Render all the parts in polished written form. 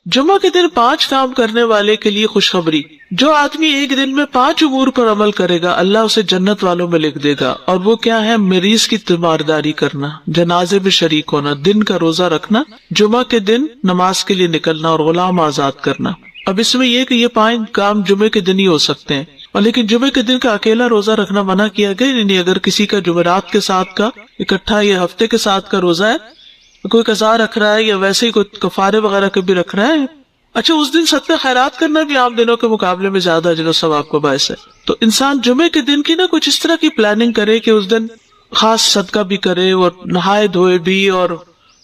جمعہ کے دن 5 کام کرنے والے کے لیے خوشخبری، جو آدمی ایک دن میں 5 امور پر عمل کرے گا اللہ اسے جنت والوں میں لکھ دے گا، اور وہ کیا ہے؟ مریض کی تیمارداری کرنا، جنازے میں شریک ہونا، دن کا روزہ رکھنا، جمعہ کے دن نماز کے لیے نکلنا، اور غلام آزاد کرنا۔ اب اس میں یہ کہ یہ 5 کام جمعے کے دن ہی ہو سکتے ہیں، اور لیکن جمعے کے دن کا اکیلا روزہ رکھنا منع کیا گیا، یعنی اگر کسی کا جمعرات کے ساتھ کا اکٹھا یا ہفتے کے ساتھ کا روزہ ہے، کوئی قضا رکھ رہا ہے یا ویسے ہی کوئی کفارے وغیرہ کے بھی رکھ رہا ہے، اچھا اس دن صدقہ خیرات کرنا بھی عام دنوں کے مقابلے میں زیادہ اجر و ثواب کا باعث ہے۔ تو انسان جمعے کے دن کی نا کچھ اس طرح کی پلاننگ کرے کہ اس دن خاص صدقہ بھی کرے اور نہائے دھوئے بھی اور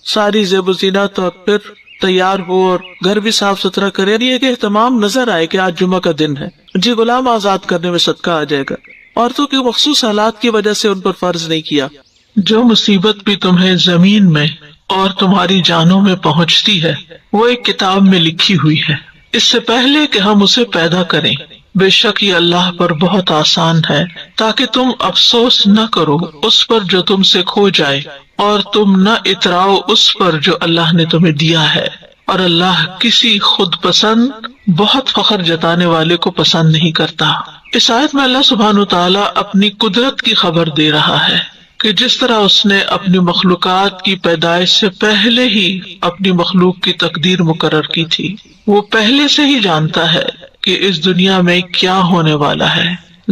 ساری زیب و زینت اور پھر تیار ہو اور گھر بھی صاف ستھرا کرے، یہ کہ اہتمام نظر آئے کہ آج جمعہ کا دن ہے۔ جی غلام آزاد کرنے میں صدقہ آ جائے گا۔ عورتوں کے مخصوص حالات کی وجہ سے ان پر فرض نہیں کیا۔ جو مصیبت بھی تمہیں زمین میں اور تمہاری جانوں میں پہنچتی ہے وہ ایک کتاب میں لکھی ہوئی ہے، اس سے پہلے کہ ہم اسے پیدا کریں۔ بے شک یہ اللہ پر بہت آسان ہے، تاکہ تم افسوس نہ کرو اس پر جو تم سے کھو جائے، اور تم نہ اتراؤ اس پر جو اللہ نے تمہیں دیا ہے، اور اللہ کسی خود پسند بہت فخر جتانے والے کو پسند نہیں کرتا۔ اس آیت میں اللہ سبحانہ وتعالی اپنی قدرت کی خبر دے رہا ہے کہ جس طرح اس نے اپنی مخلوقات کی پیدائش سے پہلے ہی اپنی مخلوق کی تقدیر مقرر کی تھی، وہ پہلے سے ہی جانتا ہے کہ اس دنیا میں کیا ہونے والا ہے،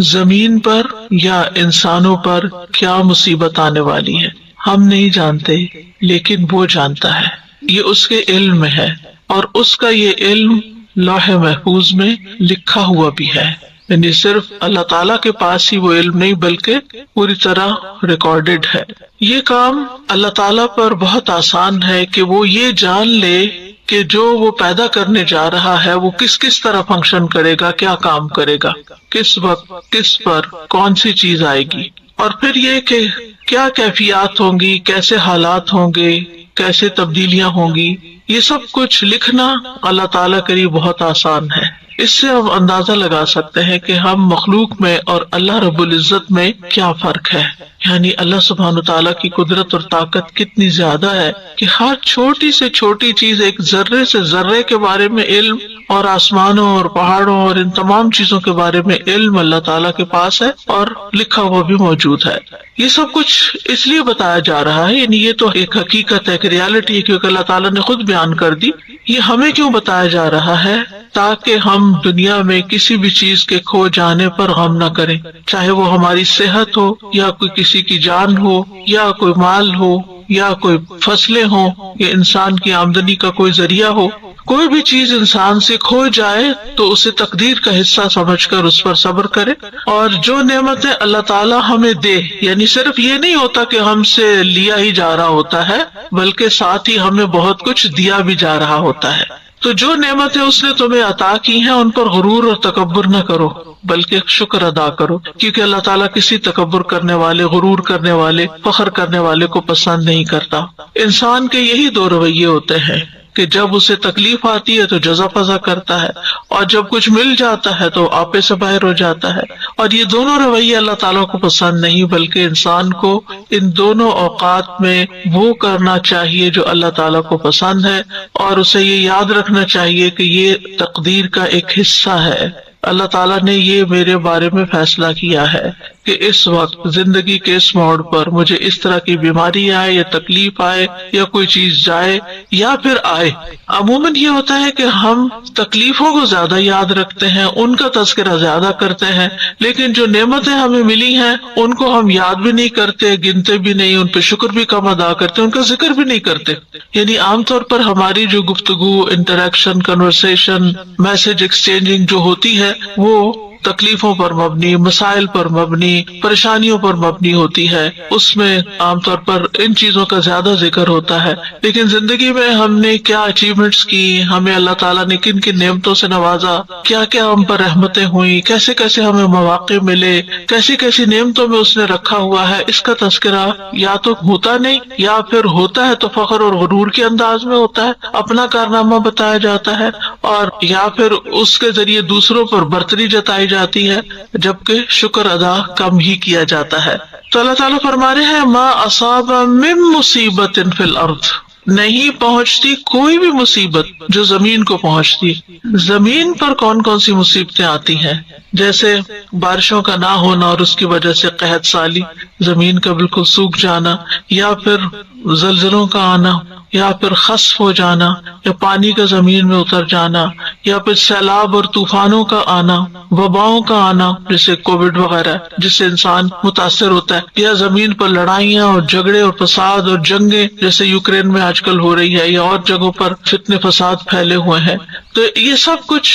زمین پر یا انسانوں پر کیا مصیبت آنے والی ہے۔ ہم نہیں جانتے لیکن وہ جانتا ہے، یہ اس کے علم میں ہے، اور اس کا یہ علم لوح محفوظ میں لکھا ہوا بھی ہے، یعنی صرف اللہ تعالیٰ کے پاس ہی وہ علم نہیں بلکہ پوری طرح ریکارڈڈ ہے۔ یہ کام اللہ تعالیٰ پر بہت آسان ہے کہ وہ یہ جان لے کہ جو وہ پیدا کرنے جا رہا ہے وہ کس طرح فنکشن کرے گا، کیا کام کرے گا، کس وقت کس پر کون سی چیز آئے گی، اور پھر یہ کہ کیا کیفیات ہوں گی، کیسے حالات ہوں گے، کیسے تبدیلیاں ہوں گی، یہ سب کچھ لکھنا اللہ تعالیٰ کے لیے بہت آسان ہے۔ اس سے ہم اندازہ لگا سکتے ہیں کہ ہم مخلوق میں اور اللہ رب العزت میں کیا فرق ہے، یعنی اللہ سبحانہ تعالیٰ کی قدرت اور طاقت کتنی زیادہ ہے کہ ہر چھوٹی سے چھوٹی چیز، ایک ذرے سے ذرے کے بارے میں علم، اور آسمانوں اور پہاڑوں اور ان تمام چیزوں کے بارے میں علم اللہ تعالیٰ کے پاس ہے اور لکھا ہوا بھی موجود ہے۔ یہ سب کچھ اس لیے بتایا جا رہا ہے، یعنی یہ تو ایک حقیقت ہے، ایک ریالٹی ہے، کیونکہ اللہ تعالیٰ نے خود بیان کر دی۔ یہ ہمیں کیوں بتایا جا رہا ہے؟ تاکہ ہم دنیا میں کسی بھی چیز کے کھو جانے پر غم نہ کریں، چاہے وہ ہماری صحت ہو یا کوئی کسی کی جان ہو یا کوئی مال ہو یا کوئی فصلیں ہوں یا انسان کی آمدنی کا کوئی ذریعہ ہو۔ کوئی بھی چیز انسان سے کھو جائے تو اسے تقدیر کا حصہ سمجھ کر اس پر صبر کرے، اور جو نعمتیں اللہ تعالیٰ ہمیں دے، یعنی صرف یہ نہیں ہوتا کہ ہم سے لیا ہی جا رہا ہوتا ہے بلکہ ساتھ ہی ہمیں بہت کچھ دیا بھی جا رہا ہوتا ہے۔ تو جو نعمتیں اس نے تمہیں عطا کی ہیں ان پر غرور اور تکبر نہ کرو بلکہ شکر ادا کرو، کیونکہ اللہ تعالیٰ کسی تکبر کرنے والے، غرور کرنے والے، فخر کرنے والے کو پسند نہیں کرتا۔ انسان کے یہی 2 رویے ہوتے ہیں کہ جب اسے تکلیف آتی ہے تو جزا فضا کرتا ہے، اور جب کچھ مل جاتا ہے تو آپے سے باہر ہو جاتا ہے، اور یہ دونوں رویے اللہ تعالیٰ کو پسند نہیں، بلکہ انسان کو ان دونوں اوقات میں وہ کرنا چاہیے جو اللہ تعالیٰ کو پسند ہے، اور اسے یہ یاد رکھنا چاہیے کہ یہ تقدیر کا ایک حصہ ہے۔ اللہ تعالیٰ نے یہ میرے بارے میں فیصلہ کیا ہے کہ اس وقت زندگی کے اس موڑ پر مجھے اس طرح کی بیماری آئے یا تکلیف آئے یا کوئی چیز جائے یا پھر آئے۔ عموماً یہ ہوتا ہے کہ ہم تکلیفوں کو زیادہ یاد رکھتے ہیں، ان کا تذکرہ زیادہ کرتے ہیں، لیکن جو نعمتیں ہمیں ملی ہیں ان کو ہم یاد بھی نہیں کرتے، گنتے بھی نہیں، ان پہ شکر بھی کم ادا کرتے، ان کا ذکر بھی نہیں کرتے۔ یعنی عام طور پر ہماری جو گفتگو، انٹریکشن، کنورسیشن، میسج ایکسچینجنگ جو ہوتی ہے وہ تکلیفوں پر مبنی، مسائل پر مبنی، پریشانیوں پر مبنی ہوتی ہے، اس میں عام طور پر ان چیزوں کا زیادہ ذکر ہوتا ہے۔ لیکن زندگی میں ہم نے کیا اچیومنٹس کی، ہمیں اللہ تعالیٰ نے کن کن نعمتوں سے نوازا، کیا کیا ہم پر رحمتیں ہوئی، کیسے کیسے ہمیں مواقع ملے، کیسی کیسی نعمتوں میں اس نے رکھا ہوا ہے، اس کا تذکرہ یا تو ہوتا نہیں، یا پھر ہوتا ہے تو فخر اور غرور کے انداز میں ہوتا ہے، اپنا کارنامہ بتایا جاتا ہے، اور یا پھر اس کے ذریعے دوسروں پر برتری جتائی جاتی ہے، جبکہ شکر ادا کم ہی کیا جاتا ہے۔ تو اللہ تعالیٰ فرما رہے ہیں ما اصاب من مصیبت فی الارض، نہیں پہنچتی کوئی بھی مصیبت جو زمین کو پہنچتی. زمین پر کون کون سی مصیبتیں آتی ہیں؟ جیسے بارشوں کا نہ ہونا اور اس کی وجہ سے قحط سالی، زمین کا بالکل سوکھ جانا، یا پھر زلزلوں کا آنا، یا پھر خسف ہو جانا، یا پانی کا زمین میں اتر جانا، یا پھر سیلاب اور طوفانوں کا آنا، وباؤں کا آنا جیسے کووڈ وغیرہ جس سے انسان متاثر ہوتا ہے، یا زمین پر لڑائیاں اور جھگڑے اور فساد اور جنگیں جیسے یوکرین میں آج کل ہو رہی ہے، یا اور جگہوں پر فتنے فساد پھیلے ہوئے ہیں. تو یہ سب کچھ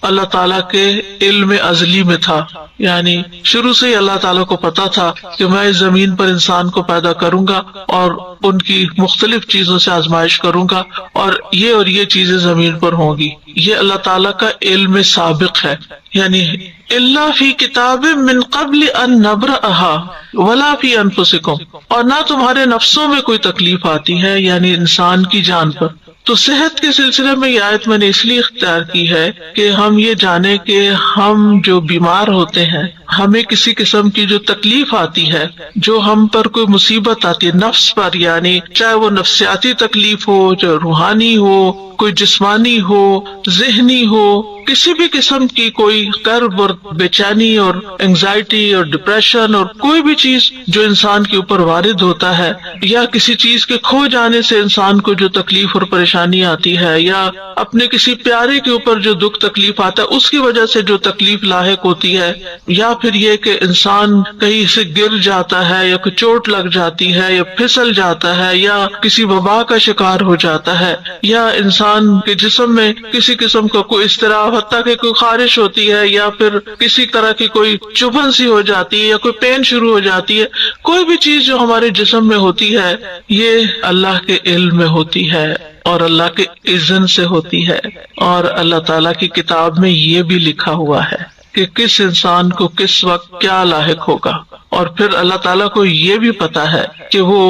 اللہ تعالیٰ کے علم ازلی میں تھا. یعنی شروع سے ہی اللہ تعالیٰ کو پتا تھا کہ میں اس زمین پر انسان کو پیدا کروں گا اور ان کی مختلف چیزوں سے آزمائش کروں گا، اور یہ چیزیں زمین پر ہوں گی. یہ اللہ تعالیٰ کا علم سابق ہے. یعنی الا فی کتاب من قبل ان نبرأها ولا فی انفسکم، اور نہ تمہارے نفسوں میں کوئی تکلیف آتی ہے، یعنی انسان کی جان پر. تو صحت کے سلسلے میں یہ آیت میں نے اس لیے اختیار کی ہے کہ ہم یہ جانیں کہ ہم جو بیمار ہوتے ہیں، ہمیں کسی قسم کی جو تکلیف آتی ہے، جو ہم پر کوئی مصیبت آتی ہے نفس پر، یعنی چاہے وہ نفسیاتی تکلیف ہو، چاہے روحانی ہو، کوئی جسمانی ہو، ذہنی ہو، کسی بھی قسم کی کوئی کرب اور بے چینی اور انگزائٹی اور ڈپریشن اور کوئی بھی چیز جو انسان کے اوپر وارد ہوتا ہے، یا کسی چیز کے کھو جانے سے انسان کو جو تکلیف اور پریشانی آتی ہے، یا اپنے کسی پیارے کے اوپر جو دکھ تکلیف آتا ہے اس کی وجہ سے جو تکلیف لاحق ہوتی ہے، یا پھر یہ کہ انسان کہیں سے گر جاتا ہے، یا کوئی چوٹ لگ جاتی ہے، یا پھسل جاتا ہے، یا کسی وبا کا شکار ہو جاتا ہے، یا انسان کے جسم میں کسی قسم کا کوئی اضطراب، حتیٰ کہ کوئی خارش ہوتی ہے، یا پھر کسی طرح کی کوئی چبھن سی ہو جاتی ہے، یا کوئی پین شروع ہو جاتی ہے، کوئی بھی چیز جو ہمارے جسم میں ہوتی ہے یہ اللہ کے علم میں ہوتی ہے اور اللہ کے اذن سے ہوتی ہے. اور اللہ تعالیٰ کی کتاب میں یہ بھی لکھا ہوا ہے کہ کس انسان کو کس وقت کیا لاحق ہوگا، اور پھر اللہ تعالیٰ کو یہ بھی پتا ہے کہ وہ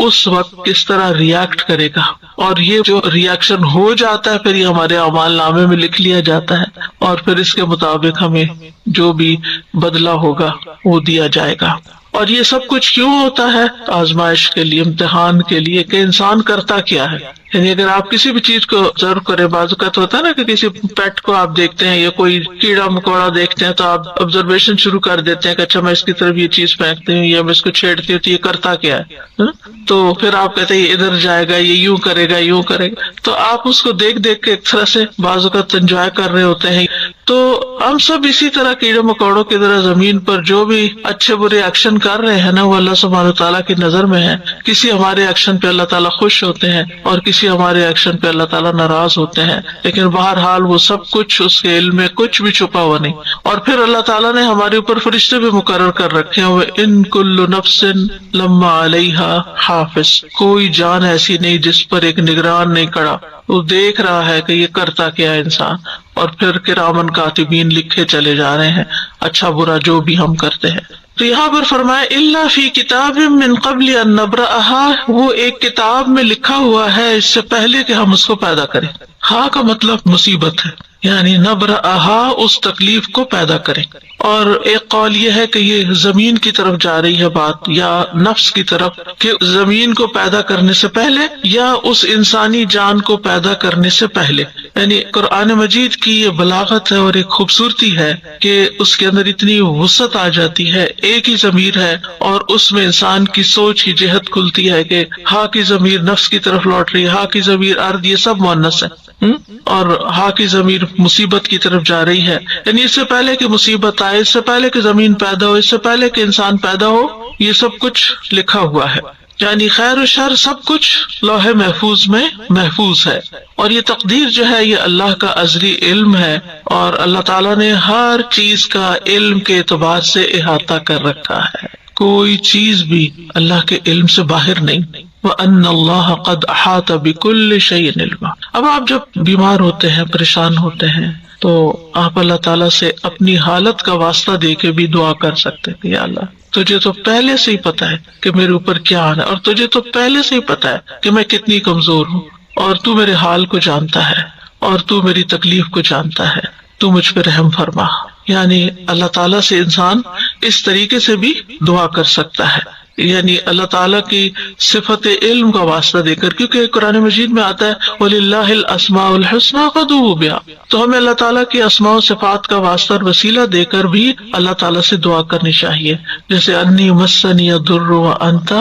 اس وقت کس طرح ریئیکٹ کرے گا، اور یہ جو ریئیکشن ہو جاتا ہے پھر یہ ہمارے اعمال نامے میں لکھ لیا جاتا ہے، اور پھر اس کے مطابق ہمیں جو بھی بدلہ ہوگا وہ دیا جائے گا. اور یہ سب کچھ کیوں ہوتا ہے؟ آزمائش کے لیے، امتحان کے لیے کہ انسان کرتا کیا ہے. یعنی اگر آپ کسی بھی چیز کو آبزرو کریں، بعض اوقات ہوتا ہے نا کہ کسی پیٹ کو آپ دیکھتے ہیں یا کوئی کیڑا مکوڑا دیکھتے ہیں تو آپ آبزرویشن شروع کر دیتے ہیں کہ اچھا میں اس کی طرف یہ چیز پھینکتی ہوں یا میں اس کو چھیڑتی ہوں تو یہ کرتا کیا ہے. تو پھر آپ کہتے ہیں یہ ادھر جائے گا، یہ یوں کرے گا، یوں کرے گا. تو آپ اس کو دیکھ دیکھ کے ایک طرح سے بعض اوقات انجوائے کر رہے ہوتے ہیں. تو ہم سب اسی طرح کیڑے مکوڑوں کی طرح زمین پر جو بھی اچھے برے ایکشن کر رہے ہیں نا وہ اللہ سبحانہ وتعالیٰ کی نظر میں ہے. کسی ہمارے ایکشن پہ اللہ تعالیٰ خوش ہوتے ہیں اور کسی ہمارے ایکشن پہ اللہ تعالیٰ ناراض ہوتے ہیں، لیکن بہرحال وہ سب کچھ اس کے علم میں کچھ بھی چھپا ہوا نہیں. اور پھر اللہ تعالیٰ نے ہمارے اوپر فرشتے بھی مقرر کر رکھے ہیں، ان کل نفس لما علیہا حافظ، کوئی جان ایسی نہیں جس پر ایک نگران نہیں کھڑا، وہ دیکھ رہا ہے کہ یہ کرتا کیا ہے انسان. اور پھر کرامن کاتبین لکھے چلے جا رہے ہیں اچھا برا جو بھی ہم کرتے ہیں. تو یہاں پر فرمایا الا فی کتاب من قبل ان نبرأها، وہ ایک کتاب میں لکھا ہوا ہے اس سے پہلے کہ ہم اس کو پیدا کریں. ہاں کا مطلب مصیبت ہے، یعنی نبرأها اس تکلیف کو پیدا کریں. اور ایک قول یہ ہے کہ یہ زمین کی طرف جا رہی ہے بات، یا نفس کی طرف، کہ زمین کو پیدا کرنے سے پہلے یا اس انسانی جان کو پیدا کرنے سے پہلے. یعنی قرآن مجید کی یہ بلاغت ہے اور ایک خوبصورتی ہے کہ اس کے اندر اتنی وسعت آ جاتی ہے. ایک ہی ضمیر ہے اور اس میں انسان کی سوچ کی جہت کھلتی ہے کہ ہاں کی ضمیر نفس کی طرف لوٹ رہی ہے، ہاں کی ضمیر ارض، یہ سب مؤنث ہے، اور ہاں کی ضمیر مصیبت کی طرف جا رہی ہے. یعنی اس سے پہلے کہ مصیبت آئے، اس سے پہلے کہ زمین پیدا ہو، اس سے پہلے کہ انسان پیدا ہو، یہ سب کچھ لکھا ہوا ہے. یعنی خیر و شر سب کچھ لوح محفوظ میں محفوظ ہے. اور یہ تقدیر جو ہے یہ اللہ کا ازلی علم ہے، اور اللہ تعالیٰ نے ہر چیز کا علم کے اعتبار سے احاطہ کر رکھا ہے. کوئی چیز بھی اللہ کے علم سے باہر نہیں. وَأَنَّ اللَّهَ قَدْ أَحَاطَ بِكُلِّ شَيْءٍ عِلْمًا. اب آپ جب بیمار ہوتے ہیں، پریشان ہوتے ہیں، تو آپ اللہ تعالیٰ سے اپنی حالت کا واسطہ دے کے بھی دعا کر سکتے ہیں. یا اللہ تجھے تو پہلے سے ہی پتا ہے کہ میرے اوپر کیا آنا ہے، اور تجھے تو پہلے سے ہی پتا ہے کہ میں کتنی کمزور ہوں، اور تو میرے حال کو جانتا ہے، اور تو میری تکلیف کو جانتا ہے، تو مجھ پہ رحم فرما. یعنی اللہ تعالیٰ سے انسان اس طریقے سے بھی دعا کر سکتا ہے. یعنی اللہ تعالیٰ کی صفت علم کا واسطہ دے کر، کیونکہ قرآن مجید میں آتا ہے وَلِلَّهِ الْأَسْمَاءُ الْحُسْنَىٰ فَادْعُوهُ بِهَا، تو ہمیں اللہ تعالیٰ کی اسماء و صفات کا واسطہ اور وسیلہ دے کر بھی اللہ تعالیٰ سے دعا کرنی چاہیے، جیسے انی مسنی الضر وانت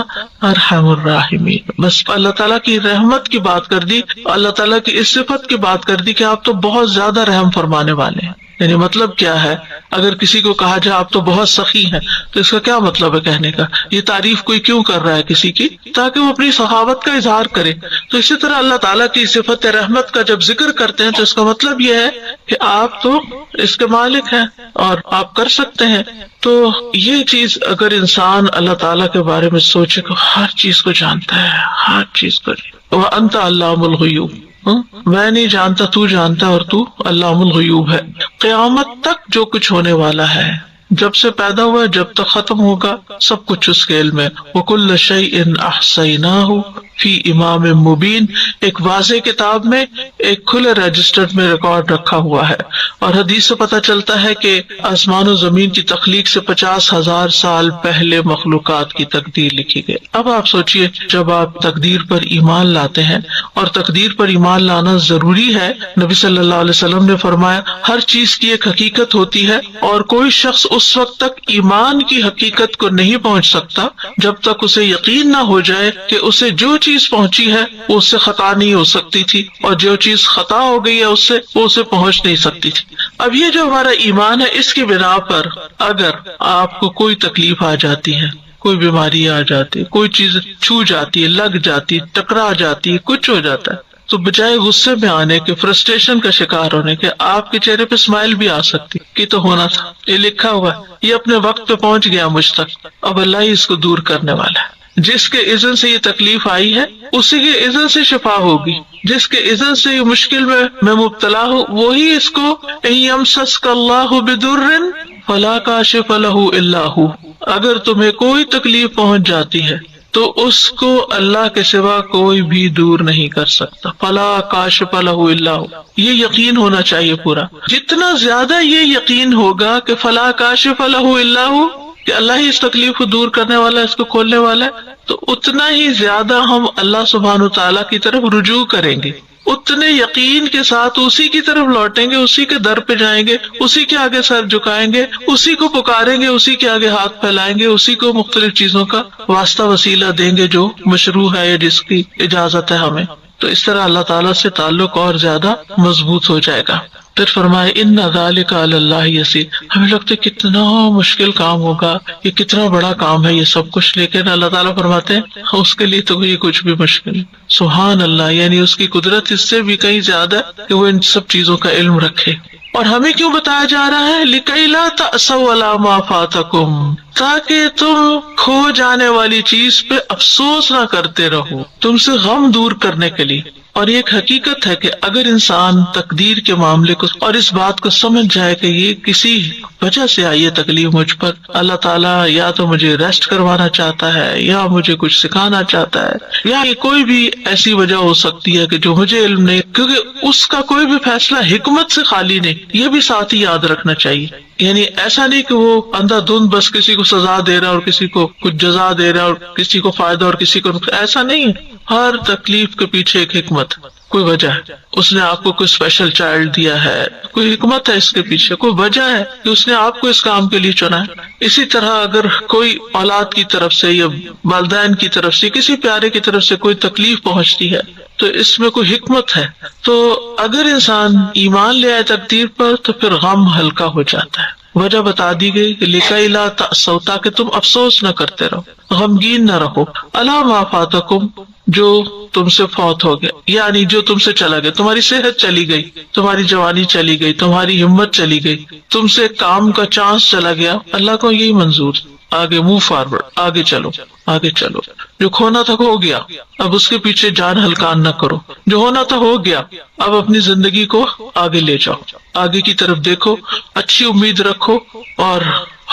ارحم الراحمین. بس اللہ تعالیٰ کی رحمت کی بات کر دی، اللہ تعالیٰ کی اس صفت کی بات کر دی کہ آپ تو بہت زیادہ رحم فرمانے والے ہیں. یعنی مطلب کیا ہے، اگر کسی کو کہا جائے آپ تو بہت سخی ہیں تو اس کا کیا مطلب ہے کہنے کا؟ یہ تعریف کوئی کیوں کر رہا ہے کسی کی؟ تاکہ وہ اپنی سخاوت کا اظہار کرے. تو اسی طرح اللہ تعالیٰ کی صفت رحمت کا جب ذکر کرتے ہیں تو اس کا مطلب یہ ہے کہ آپ تو اس کے مالک ہیں اور آپ کر سکتے ہیں. تو یہ چیز اگر انسان اللہ تعالیٰ کے بارے میں سوچے کہ ہر چیز کو جانتا ہے، ہر چیز کو، وَأَنْتَ عَلَّامُ الْغُیُوبِ، میں نہیں جانتا تو جانتا اور تو علام الغیوب ہے. قیامت تک جو کچھ ہونے والا ہے، جب سے پیدا ہوا جب تک ختم ہوگا، سب کچھ اس کے علم ہے. وَكُلَّ شَيْءٍ أَحْصَيْنَاهُ فی امام مبین، ایک واضح کتاب میں، ایک کھلے رجسٹر میں ریکارڈ رکھا ہوا ہے. اور حدیث سے پتہ چلتا ہے کہ آسمان و زمین کی تخلیق سے 50,000 سال پہلے مخلوقات کی تقدیر لکھی گئی. اب آپ سوچئے، جب آپ تقدیر پر ایمان لاتے ہیں، اور تقدیر پر ایمان لانا ضروری ہے، نبی صلی اللہ علیہ وسلم نے فرمایا ہر چیز کی ایک حقیقت ہوتی ہے، اور کوئی شخص اس وقت تک ایمان کی حقیقت کو نہیں پہنچ سکتا جب تک اسے یقین نہ ہو جائے کہ اسے جو چیز پہنچی ہے وہ اس سے خطا نہیں ہو سکتی تھی، اور جو چیز خطا ہو گئی ہے اس سے وہ اسے پہنچ نہیں سکتی تھی. اب یہ جو ہمارا ایمان ہے، اس کی بنا پر اگر آپ کو کوئی تکلیف آ جاتی ہے، کوئی بیماری آ جاتی، کوئی چیز چھو جاتی ہے، لگ جاتی، ٹکرا جاتی، کچھ ہو جاتا ہے، تو بجائے غصے میں آنے کے، فرسٹریشن کا شکار ہونے کے، آپ کے چہرے پہ اسمائل بھی آ سکتی کہ تو ہونا تھا، یہ لکھا ہوا ہے، یہ اپنے وقت پہ پہنچ گیا مجھ تک، اب اللہ ہی اس کو دور کرنے والا ہے. جس کے اذن سے یہ تکلیف آئی ہے اسی کے اذن سے شفا ہوگی، جس کے اذن سے یہ مشکل میں مبتلا ہوں وہی اس کو ان یمسسک اللہ بدر فلا کاشف لہ الا ہو، اگر تمہیں کوئی تکلیف پہنچ جاتی ہے تو اس کو اللہ کے سوا کوئی بھی دور نہیں کر سکتا. فلا کاشف لہ الا ہو، یہ یقین ہونا چاہیے پورا. جتنا زیادہ یہ یقین ہوگا کہ فلا کاشف لہ الا ہو، کہ اللہ ہی اس تکلیف کو دور کرنے والا ہے، اس کو کھولنے والا ہے، تو اتنا ہی زیادہ ہم اللہ سبحانہ وتعالیٰ کی طرف رجوع کریں گے، اتنے یقین کے ساتھ اسی کی طرف لوٹیں گے، اسی کے در پہ جائیں گے، اسی کے آگے سر جھکائیں گے، اسی کو پکاریں گے، اسی کے آگے ہاتھ پھیلائیں گے، اسی کو مختلف چیزوں کا واسطہ وسیلہ دیں گے جو مشروع ہے یا جس کی اجازت ہے ہمیں. تو اس طرح اللہ تعالیٰ سے تعلق اور زیادہ مضبوط ہو جائے گا. پھر فرمائے ان ذالک علی اللہ یسیر. ہمیں لگتا ہے کتنا مشکل کام ہوگا، یہ کتنا بڑا کام ہے یہ سب کچھ، لیکن اللہ تعالیٰ فرماتے ہیں اس کے لیے تو یہ کچھ بھی مشکل نہیں. سبحان اللہ، یعنی اس کی قدرت اس سے بھی کہیں زیادہ ہے کہ وہ ان سب چیزوں کا علم رکھے. اور ہمیں کیوں بتایا جا رہا ہے؟ لِكَيْ لَا تَأْسَوْا عَلَىٰ مَا فَاتَكُمْ، تاکہ تم کھو جانے والی چیز پہ افسوس نہ کرتے رہو، تم سے غم دور کرنے کے لیے. اور یہ ایک حقیقت ہے کہ اگر انسان تقدیر کے معاملے کو اور اس بات کو سمجھ جائے کہ یہ کسی وجہ سے آئی ہے تکلیف مجھ پر، اللہ تعالیٰ یا تو مجھے ریسٹ کروانا چاہتا ہے، یا مجھے کچھ سکھانا چاہتا ہے، یا کوئی بھی ایسی وجہ ہو سکتی ہے کہ جو مجھے علم نہیں، کیونکہ اس کا کوئی بھی فیصلہ حکمت سے خالی نہیں، یہ بھی ساتھ ہی یاد رکھنا چاہیے. یعنی ایسا نہیں کہ وہ اندھا دھند بس کسی کو سزا دے رہا ہے اور کسی کو کچھ جزا دے رہا ہے اور کسی کو فائدہ اور کسی کو نقصان، ایسا نہیں ہے. ہر تکلیف کے پیچھے ایک حکمت، کوئی وجہ ہے. اس نے آپ کو کوئی اسپیشل چائلڈ دیا ہے، کوئی حکمت ہے اس کے پیچھے، کوئی وجہ ہے کہ اس نے آپ کو اس کام کے لیے چنا ہے. اسی طرح اگر کوئی اولاد کی طرف سے یا والدین کی طرف سے کسی پیارے کی طرف سے کوئی تکلیف پہنچتی ہے تو اس میں کوئی حکمت ہے. تو اگر انسان ایمان لے آئے تقدیر پر تو پھر غم ہلکا ہو جاتا ہے. وجہ بتا دی گئی کہ لِكَيْ لَا تَأْسَوْا، تاکہ تم افسوس نہ کرتے رہو، غمگین نہ رہو، عَلَىٰ مَا فَاتَكُمْ، جو تم سے فوت ہو گیا، یعنی جو تم سے چلا گیا، تمہاری صحت چلی گئی، تمہاری جوانی چلی گئی، تمہاری ہمت چلی گئی، تم سے کام کا چانس چلا گیا. اللہ کو یہی منظور، آگے موو فارورڈ، آگے چلو، آگے چلو. جو کھونا تھا ہو گیا، اب اس کے پیچھے جان ہلکان نہ کرو. جو ہونا تھا ہو گیا، اب اپنی زندگی کو آگے لے جاؤ، آگے کی طرف دیکھو، اچھی امید رکھو اور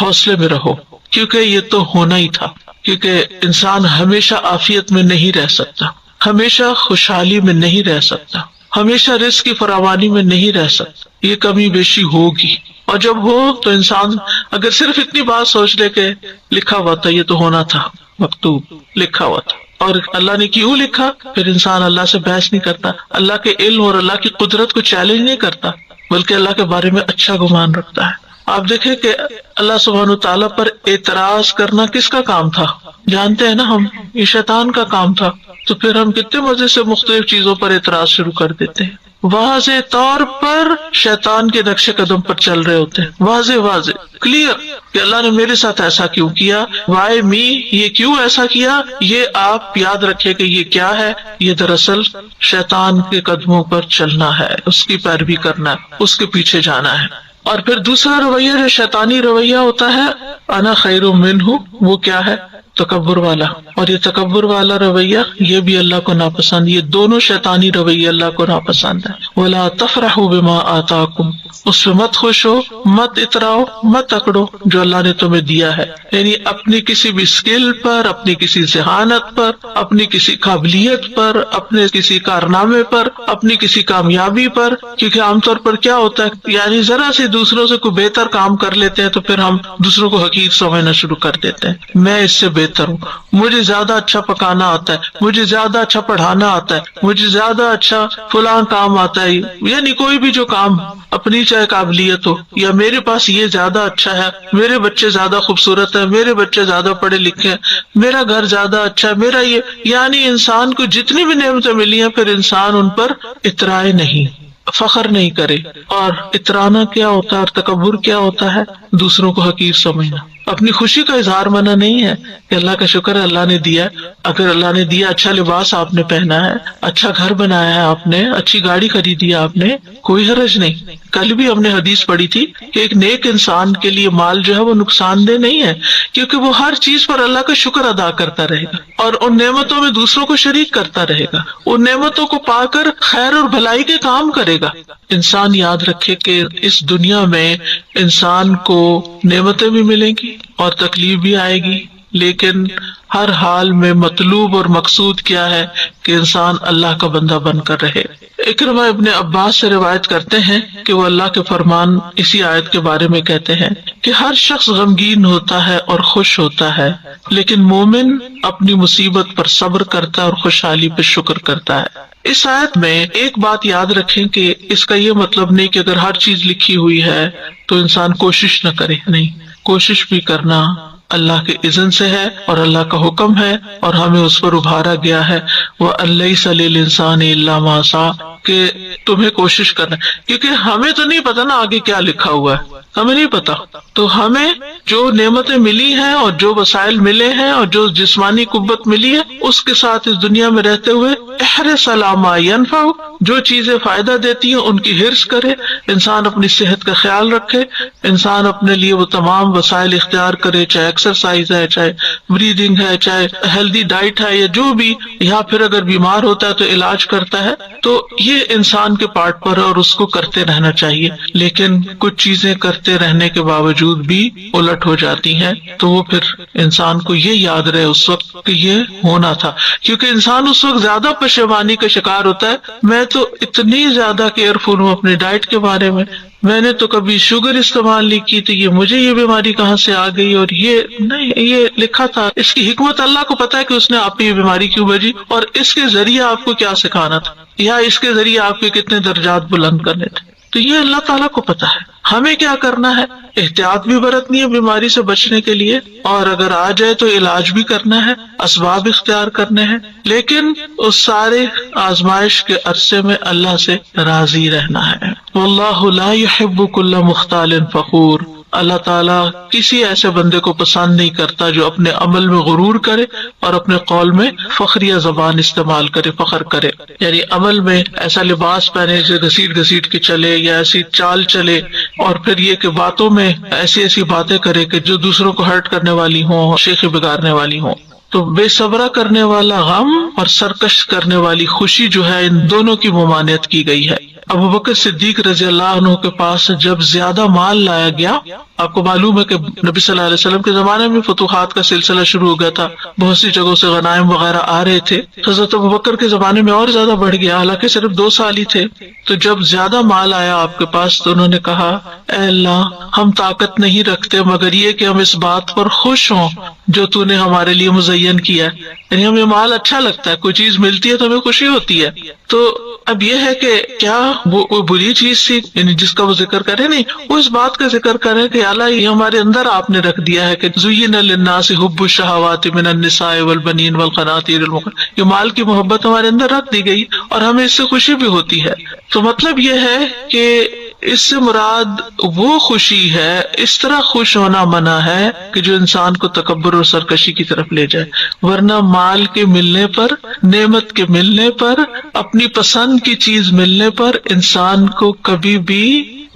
حوصلے میں رہو، کیونکہ یہ تو ہونا ہی تھا. کیونکہ انسان ہمیشہ عافیت میں نہیں رہ سکتا، ہمیشہ خوشحالی میں نہیں رہ سکتا، ہمیشہ رزق کی فراوانی میں نہیں رہ سکتا. یہ کمی بیشی ہوگی، اور جب ہو تو انسان اگر صرف اتنی بات سوچ لے کہ لکھا ہوا تھا یہ تو ہونا تھا، مکتوب لکھا ہوا تھا. اور اللہ نے کیوں لکھا؟ پھر انسان اللہ سے بحث نہیں کرتا، اللہ کے علم اور اللہ کی قدرت کو چیلنج نہیں کرتا، بلکہ اللہ کے بارے میں اچھا گمان رکھتا ہے. آپ دیکھیں کہ اللہ سبحانہ تعالیٰ پر اعتراض کرنا کس کا کام تھا؟ جانتے ہیں نا ہم، یہ شیطان کا کام تھا. تو پھر ہم کتنے مزے سے مختلف چیزوں پر اعتراض شروع کر دیتے ہیں. واضح طور پر شیطان کے نقش قدم پر چل رہے ہوتے ہیں، واضح کلیئر کہ اللہ نے میرے ساتھ ایسا کیوں کیا، وائی می، یہ کیوں ایسا کیا. یہ آپ یاد رکھیں کہ یہ کیا ہے، یہ دراصل شیطان کے قدموں پر چلنا ہے، اس کی پیروی کرنا ہے، اس کے پیچھے جانا ہے. اور پھر دوسرا رویہ جو شیطانی رویہ ہوتا ہے، انا خیر منہ، وہ کیا ہے؟ تکبر والا. اور یہ تکبر والا رویہ یہ بھی اللہ کو ناپسند، یہ دونوں شیطانی رویے اللہ کو ناپسند ہے. وَلَا تَفْرَحُوا بِمَا آتَاكُمْ، اس پہ مت خوش ہو، مت اتراؤ، مت اکڑو جو اللہ نے تمہیں دیا ہے. یعنی اپنی کسی بھی اسکل پر، اپنی کسی ذہانت پر، اپنی کسی قابلیت پر، اپنے کسی کارنامے پر، اپنی کسی کامیابی پر. کیونکہ عام طور پر کیا ہوتا ہے، یعنی ذرا سے دوسروں سے کوئی بہتر کام کر لیتے ہیں تو پھر ہم دوسروں کو حقیر سمجھنا شروع کر دیتے ہیں. میں اس سے بہتر ہوں، مجھے زیادہ اچھا پکانا آتا ہے، مجھے زیادہ اچھا پڑھانا آتا ہے، مجھے زیادہ اچھا فلاں کام آتا ہے. یعنی کوئی بھی جو کام اپنی چاہے قابلیت ہو، یا میرے پاس یہ زیادہ اچھا ہے، میرے بچے زیادہ خوبصورت ہیں، میرے بچے زیادہ پڑھے لکھے ہیں، میرا گھر زیادہ اچھا ہے، میرا یہ، یعنی انسان کو جتنی بھی نعمتیں ملی ہیں پھر انسان ان پر اترائے نہیں، فخر نہیں کرے. اور اترانا کیا ہوتا ہے اور تکبر کیا ہوتا ہے؟ دوسروں کو حقیر سمجھنا. اپنی خوشی کا اظہار منع نہیں ہے کہ اللہ کا شکر ہے اللہ نے دیا. اگر اللہ نے دیا، اچھا لباس آپ نے پہنا ہے، اچھا گھر بنایا ہے آپ نے، اچھی گاڑی خریدی ہے آپ نے، کوئی حرج نہیں. کل بھی ہم نے حدیث پڑھی تھی کہ ایک نیک انسان کے لیے مال جو ہے وہ نقصان دہ نہیں ہے، کیونکہ وہ ہر چیز پر اللہ کا شکر ادا کرتا رہے گا اور ان نعمتوں میں دوسروں کو شریک کرتا رہے گا، ان نعمتوں کو پا کر خیر اور بھلائی کے کام کرے گا. انسان یاد رکھے کہ اس دنیا میں انسان کو نعمتیں بھی ملیں گی اور تکلیف بھی آئے گی، لیکن ہر حال میں مطلوب اور مقصود کیا ہے کہ انسان اللہ کا بندہ بن کر رہے. اکرمہ ابن عباس سے روایت کرتے ہیں کہ وہ اللہ کے فرمان اسی آیت کے بارے میں کہتے ہیں کہ ہر شخص غمگین ہوتا ہے اور خوش ہوتا ہے، لیکن مومن اپنی مصیبت پر صبر کرتا ہے اور خوشحالی پہ شکر کرتا ہے. اس آیت میں ایک بات یاد رکھیں کہ اس کا یہ مطلب نہیں کہ اگر ہر چیز لکھی ہوئی ہے تو انسان کوشش نہ کرے. نہیں، کوشش بھی کرنا اللہ کے اذن سے ہے اور اللہ کا حکم ہے اور ہمیں اس پر ابھارا گیا ہے. وَأَن لَيْسَ لِلْإِنسَانِ إِلَّا مَا سَعَىٰ، کہ تمہیں کوشش کرنا ہے. کیونکہ ہمیں تو نہیں پتا نا آگے کیا لکھا ہوا ہے، ہمیں نہیں پتا. تو ہمیں جو نعمتیں ملی ہیں اور جو وسائل ملے ہیں اور جو جسمانی قوت ملی ہے اس کے ساتھ اس دنیا میں رہتے ہوئے احرص علی ما ینفع، جو چیزیں فائدہ دیتی ہیں ان کی حرص کرے. انسان اپنی صحت کا خیال رکھے، انسان اپنے لیے وہ تمام وسائل اختیار کرے، چاہے ایکسرسائز ہے، چاہے بریدنگ ہے، چاہے ہیلدی ڈائٹ ہے، یا جو بھی، یا پھر اگر بیمار ہوتا ہے تو علاج کرتا ہے. تو یہ انسان کے پارٹ پر ہے اور اس کو کرتے رہنا چاہیے. لیکن کچھ چیزیں کرتے رہنے کے باوجود بھی الٹ ہو جاتی ہیں تو وہ پھر انسان کو یہ یاد رہے اس وقت کہ یہ ہونا تھا. کیونکہ انسان اس وقت زیادہ پشیمانی کا شکار ہوتا ہے. میں تو اتنی زیادہ کیئرفل ہوں اپنے ڈائٹ کے بارے میں نے تو کبھی شوگر استعمال نہیں کی تھی، یہ مجھے یہ بیماری کہاں سے آ گئی، اور یہ نہیں، یہ لکھا تھا. اس کی حکمت اللہ کو پتا ہے کہ اس نے آپ کو یہ بیماری کیوں بھیجی اور اس کے ذریعے آپ کو کیا سکھانا تھا، یا اس کے ذریعے آپ کے کتنے درجات بلند کرنے تھے. تو یہ اللہ تعالیٰ کو پتا ہے. ہمیں کیا کرنا ہے؟ احتیاط بھی برتنی ہے بیماری سے بچنے کے لیے، اور اگر آ جائے تو علاج بھی کرنا ہے، اسباب اختیار کرنے ہیں، لیکن اس سارے آزمائش کے عرصے میں اللہ سے راضی رہنا ہے. واللہ لا يحب كل مختال فخور، اللہ تعالیٰ کسی ایسے بندے کو پسند نہیں کرتا جو اپنے عمل میں غرور کرے اور اپنے قول میں فخریہ زبان استعمال کرے، فخر کرے. یعنی عمل میں ایسا لباس پہنے جو گھسیٹ گھسیٹ کے چلے، یا ایسی چال چلے، اور پھر یہ کہ باتوں میں ایسی ایسی باتیں کرے کہ جو دوسروں کو ہرٹ کرنے والی ہوں، شیخی بگاڑنے والی ہوں. تو بے صبرا کرنے والا غم اور سرکش کرنے والی خوشی جو ہے، ان دونوں کی ممانعت کی گئی ہے. ابو بکر صدیق رضی اللہ عنہ کے پاس جب زیادہ مال لایا گیا، آپ کو معلوم ہے کہ نبی صلی اللہ علیہ وسلم کے زمانے میں فتوحات کا سلسلہ شروع ہو گیا تھا، بہت سی جگہوں سے غنائم وغیرہ آ رہے تھے. حضرت ابو بکر کے زمانے میں اور زیادہ بڑھ گیا، حالانکہ صرف 2 سال ہی تھے. تو جب زیادہ مال آیا آپ کے پاس تو انہوں نے کہا، اے اللہ، ہم طاقت نہیں رکھتے مگر یہ کہ ہم اس بات پر خوش ہوں جو تو نے ہمارے لیے مزین مزین کیا ہے، یعنی ہمیں مال اچھا لگتا ہے، کوئی چیز ملتی ہے تو ہمیں خوشی ہوتی ہے. تو اب یہ ہے کہ کیا وہ کوئی بری چیز تھی یعنی جس کا وہ ذکر کرے؟ نہیں، وہ اس بات کا ذکر کرے کہ اللہ یہ ہمارے اندر آپ نے رکھ دیا ہے کہ زین للناس حب الشہوات من النساء والبنین والقناطیر المقنطرة، یہ مال کی محبت ہمارے اندر رکھ دی گئی اور ہمیں اس سے خوشی بھی ہوتی ہے. تو مطلب یہ ہے کہ اس سے مراد وہ خوشی ہے، اس طرح خوش ہونا منع ہے کہ جو انسان کو تکبر اور سرکشی کی طرف لے جائے. ورنہ مال کے ملنے پر، نعمت کے ملنے پر، اپنی پسند کی چیز ملنے پر انسان کو کبھی بھی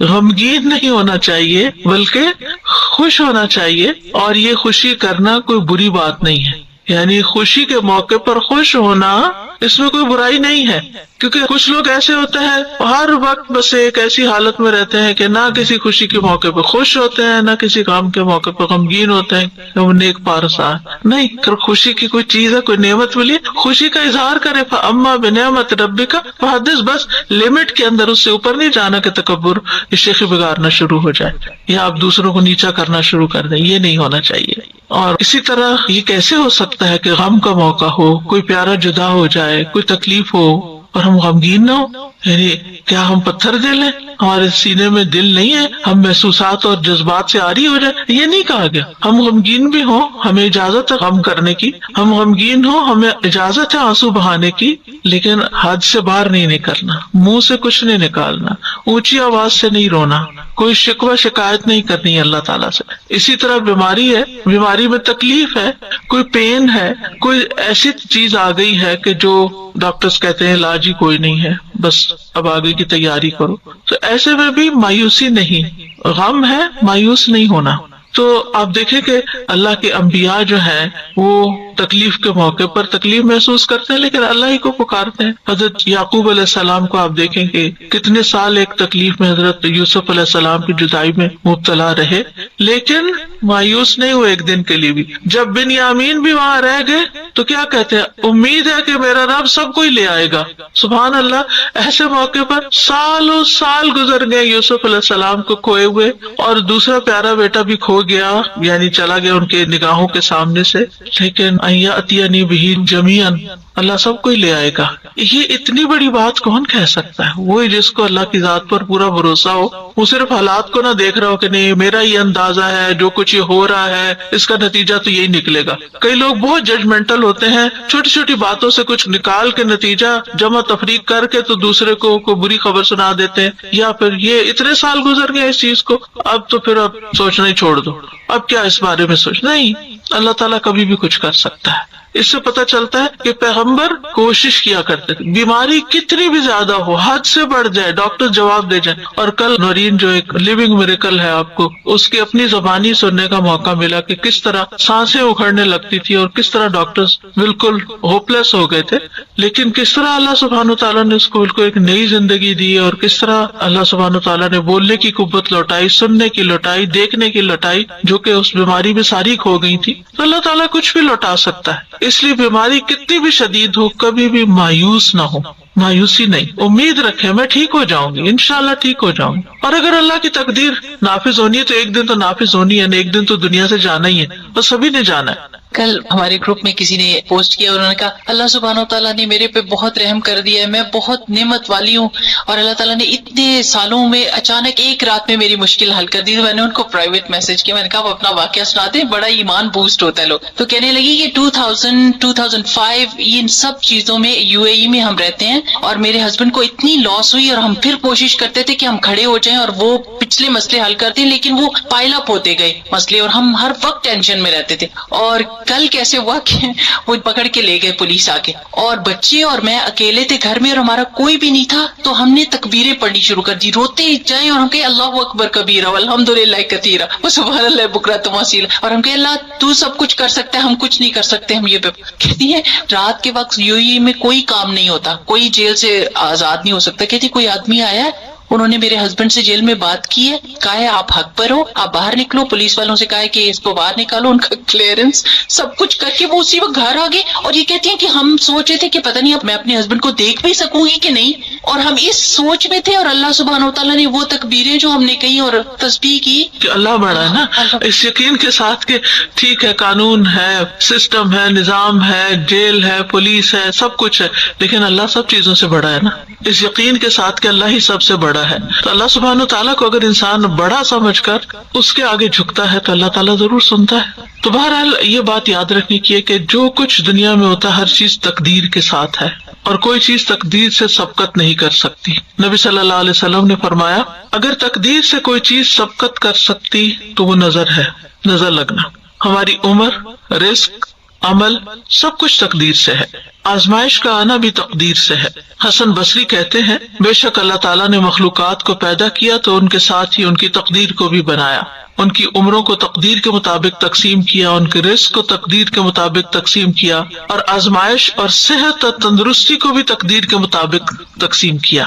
غمگین نہیں ہونا چاہیے بلکہ خوش ہونا چاہیے. اور یہ خوشی کرنا کوئی بری بات نہیں ہے، یعنی خوشی کے موقع پر خوش ہونا اس میں کوئی برائی نہیں ہے. کیونکہ کچھ لوگ ایسے ہوتے ہیں ہر وقت بس ایک ایسی حالت میں رہتے ہیں کہ نہ کسی خوشی کے موقع پہ خوش ہوتے ہیں، نہ کسی غم کے موقع پہ غمگین ہوتے ہیں کہ وہ نیک پارسا نہیں. خوشی کی کوئی چیز ہے، کوئی نعمت ملی، خوشی کا اظہار کرے. فاما بنعمت ربک فحدث، بس لمٹ کے اندر، اس سے اوپر نہیں جانا کہ تکبر شیخی بگاڑنا شروع ہو جائے یا آپ دوسروں کو نیچا کرنا شروع کر دیں، یہ نہیں ہونا چاہیے. اور اسی طرح یہ کیسے ہو سکتا ہے کہ غم کا موقع ہو، کوئی پیارا جدا ہو جائے، کوئی تکلیف ہو اور ہم غمگین نہ ہو؟ یعنی کیا ہم پتھر دل ہیں؟ ہمارے سینے میں دل نہیں ہے؟ ہم محسوسات اور جذبات سے عاری ہو جائے؟ یہ نہیں کہا گیا. ہم غمگین بھی ہوں، ہمیں اجازت ہے غم کرنے کی، ہم غمگین ہوں، ہمیں اجازت ہے آنسو بہانے کی، لیکن حد سے باہر نہیں نکلنا، منہ سے کچھ نہیں نکالنا، اونچی آواز سے نہیں رونا، کوئی شکوہ شکایت نہیں کرنی ہے اللہ تعالیٰ سے. اسی طرح بیماری ہے، بیماری میں تکلیف ہے، کوئی پین ہے، کوئی ایسی چیز آ گئی ہے کہ جو ڈاکٹرز کہتے ہیں علاج ہی کوئی نہیں ہے، بس اب آگے کی تیاری کرو، تو ایسے میں بھی مایوسی نہیں، غم ہے، مایوس نہیں ہونا. تو آپ دیکھیں کہ اللہ کے انبیاء جو ہیں وہ تکلیف کے موقع پر تکلیف محسوس کرتے ہیں لیکن اللہ ہی کو پکارتے ہیں. حضرت یعقوب علیہ السلام کو آپ دیکھیں کہ کتنے سال ایک تکلیف میں حضرت یوسف علیہ السلام کی جدائی میں مبتلا رہے، لیکن مایوس نہیں ہوئے ایک دن کے لیے بھی. جب بنیامین بھی وہاں رہ گئے تو کیا کہتے ہیں؟ امید ہے کہ میرا رب سب کو ہی لے آئے گا. سبحان اللہ، ایسے موقع پر سالوں سال گزر گئے یوسف علیہ السلام کو کھوئے ہوئے، اور دوسرا پیارا بیٹا بھی کھو گیا، یعنی چلا گیا ان کے نگاہوں کے سامنے سے، لیکن ایاتینی بہ جمیعا، اللہ سب کو ہی لے آئے گا. یہ اتنی بڑی بات کون کہہ سکتا ہے؟ وہی جس کو اللہ کی ذات پر پورا بھروسہ ہو، وہ صرف حالات کو نہ دیکھ رہا ہو کہ نہیں میرا یہ اندازہ ہے، جو کچھ یہ ہو رہا ہے اس کا نتیجہ تو یہی نکلے گا. کئی لوگ بہت ججمنٹل ہوتے ہیں، چھوٹی چھوٹی باتوں سے کچھ نکال کے نتیجہ جمع تفریق کر کے تو دوسرے کو کوئی بری خبر سنا دیتے ہیں، یا پھر یہ اتنے سال گزر گئے اس چیز کو، اب تو پھر اب سوچنا ہی چھوڑ دو، اب کیا اس بارے میں سوچ. نہیں، اللہ تعالیٰ کبھی بھی کچھ کر سکتا ہے. اس سے پتہ چلتا ہے کہ پیغمبر کوشش کیا کرتے تھے، بیماری کتنی بھی زیادہ ہو، حد سے بڑھ جائے، ڈاکٹر جواب دے جائیں. اور کل نورین جو ایک لیونگ میریکل ہے، آپ کو اس کی اپنی زبانی سننے کا موقع ملا کہ کس طرح سانسیں اکھڑنے لگتی تھی اور کس طرح ڈاکٹرز بالکل ہوپ لیس ہو گئے تھے، لیکن کس طرح اللہ سبحانہ تعالیٰ نے اس کو ایک نئی زندگی دی، اور کس طرح اللہ سبحانہ تعالیٰ نے بولنے کی قوت لوٹائی، سننے کی لوٹائی، دیکھنے کی لوٹائی، جو کہ اس بیماری میں ساری کھو گئی تھی. تو اللہ تعالیٰ کچھ بھی لوٹا سکتا ہے. اس لیے بیماری کتنی بھی شدید ہو کبھی بھی مایوس نہ ہو، مایوسی نہیں، امید رکھے میں ٹھیک ہو جاؤں گی، انشاءاللہ ٹھیک ہو جاؤں گی. اور اگر اللہ کی تقدیر نافذ ہونی ہے تو ایک دن تو نافذ ہونی ہے، ایک دن تو دنیا سے جانا ہی ہے، اور سبھی نے جانا ہے. کل ہمارے گروپ میں کسی نے پوسٹ کیا، انہوں نے کہا اللہ سبحانہ تعالیٰ نے میرے پہ بہت رحم کر دیا ہے، میں بہت نعمت والی ہوں، اور اللہ تعالیٰ نے اتنے سالوں میں اچانک ایک رات میں میری مشکل حل کر دی. تو میں نے ان کو پرائیویٹ میسج کیا، میں نے کہا وہ اپنا واقعہ سناتے ہیں، بڑا ایمان بوسٹ ہوتا ہے لوگ. تو کہنے لگی کہ 2005 ان سب چیزوں میں UAE میں ہم رہتے ہیں، اور میرے ہسبینڈ کو اتنی لاس ہوئی، اور ہم پھر کوشش کرتے تھے کہ ہم کھڑے ہو جائیں اور وہ پچھلے مسئلے حل کرتے ہیں، لیکن وہ پائل اپ ہوتے گئے مسئلے، اور ہم ہر وقت ٹینشن میں رہتے تھے. اور کل کیسے ہوا کہ وہ پکڑ کے لے گئے پولیس آ کے، اور بچے اور میں اکیلے تھے گھر میں، اور ہمارا کوئی بھی نہیں تھا. تو ہم نے تکبیریں پڑھنی شروع کر دی، روتے جائیں، اور ہم کہے اللہ اکبر کبیرہ والحمدللہ کثیرہ وسبحان اللہ بکرۃ واسیلہ، اور ہم کہے اللہ تو سب کچھ کر سکتا ہے، ہم کچھ نہیں کر سکتے. ہم یہ کہتی ہیں رات کے وقت UAE میں کوئی کام نہیں ہوتا، کوئی جیل سے آزاد نہیں ہو سکتا. کہتی کوئی آدمی آیا ہے، انہوں نے میرے ہسبینڈ سے جیل میں بات کی ہے، کہا ہے آپ حق پر ہو، آپ باہر نکلو. پولیس والوں سے کہا ہے کہ اس کو باہر نکالو، ان کا کلیئرنس سب کچھ کر کے وہ اسی وقت گھر آ گئے. اور یہ کہتی ہیں کہ ہم سوچ رہے تھے کہ پتہ نہیں اب میں اپنے ہسبینڈ کو دیکھ بھی سکوں گی کہ نہیں. اور ہم اس سوچ میں تھے اور اللہ سبحانہ و تعالیٰ نے وہ تکبیریں جو ہم نے کہی اور تسبیح کی کہ اللہ بڑا ہے نا، اس یقین کے ساتھ کہ ٹھیک ہے قانون ہے، سسٹم ہے، نظام ہے، جیل ہے، پولیس ہے، سب کچھ ہے، لیکن اللہ سب چیزوں سے بڑا ہے نا، اس یقین کے ساتھ کہ اللہ ہی سب سے بڑا ہے. تو اللہ سبحانہ تعالیٰ کو اگر انسان بڑا سمجھ کر اس کے آگے جھکتا ہے تو اللہ تعالیٰ ضرور سنتا ہے. تو بہرحال یہ بات یاد رکھنی چاہیے کہ جو کچھ دنیا میں ہوتا ہے ہر چیز تقدیر کے ساتھ ہے، اور کوئی چیز تقدیر سے سبقت نہیں کر سکتی. نبی صلی اللہ علیہ وسلم نے فرمایا اگر تقدیر سے کوئی چیز سبقت کر سکتی تو وہ نظر ہے، نظر لگنا. ہماری عمر، رزق، عمل سب کچھ تقدیر سے ہے. آزمائش کا آنا بھی تقدیر سے ہے. حسن بصری کہتے ہیں بے شک اللہ تعالیٰ نے مخلوقات کو پیدا کیا تو ان کے ساتھ ہی ان کی تقدیر کو بھی بنایا. ان کی عمروں کو تقدیر کے مطابق تقسیم کیا، ان کے رزق کو تقدیر کے مطابق تقسیم کیا، اور آزمائش اور صحت اور تندرستی کو بھی تقدیر کے مطابق تقسیم کیا.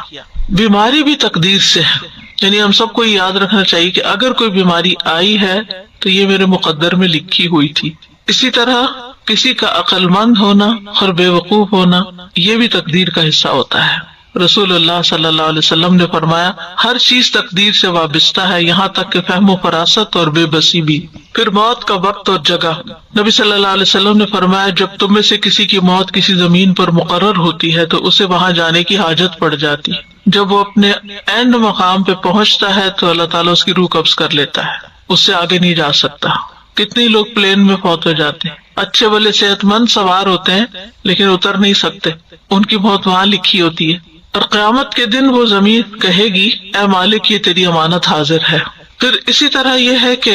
بیماری بھی تقدیر سے ہے، یعنی ہم سب کو یاد رکھنا چاہیے کہ اگر کوئی بیماری آئی ہے تو یہ میرے مقدر میں لکھی ہوئی تھی. اسی طرح کسی کا عقل مند ہونا اور بے وقوف ہونا یہ بھی تقدیر کا حصہ ہوتا ہے. رسول اللہ صلی اللہ علیہ وسلم نے فرمایا ہر چیز تقدیر سے وابستہ ہے، یہاں تک کہ فہم و فراست اور بے بسی بھی. پھر موت کا وقت اور جگہ. نبی صلی اللہ علیہ وسلم نے فرمایا جب تم میں سے کسی کی موت کسی زمین پر مقرر ہوتی ہے تو اسے وہاں جانے کی حاجت پڑ جاتی. جب وہ اپنے اینڈ مقام پہ پہنچتا ہے تو اللہ تعالیٰ اس کی روح قبض کر لیتا ہے، اس سے آگے نہیں جا سکتا. کتنے لوگ پلین میں فوت ہو جاتے ہیں، اچھے بھلے صحت مند سوار ہوتے ہیں لیکن اتر نہیں سکتے، ان کی موت وہاں لکھی ہوتی ہے. اور قیامت کے دن وہ زمین کہے گی اے مالک یہ تیری امانت حاضر ہے. پھر اسی طرح یہ ہے کہ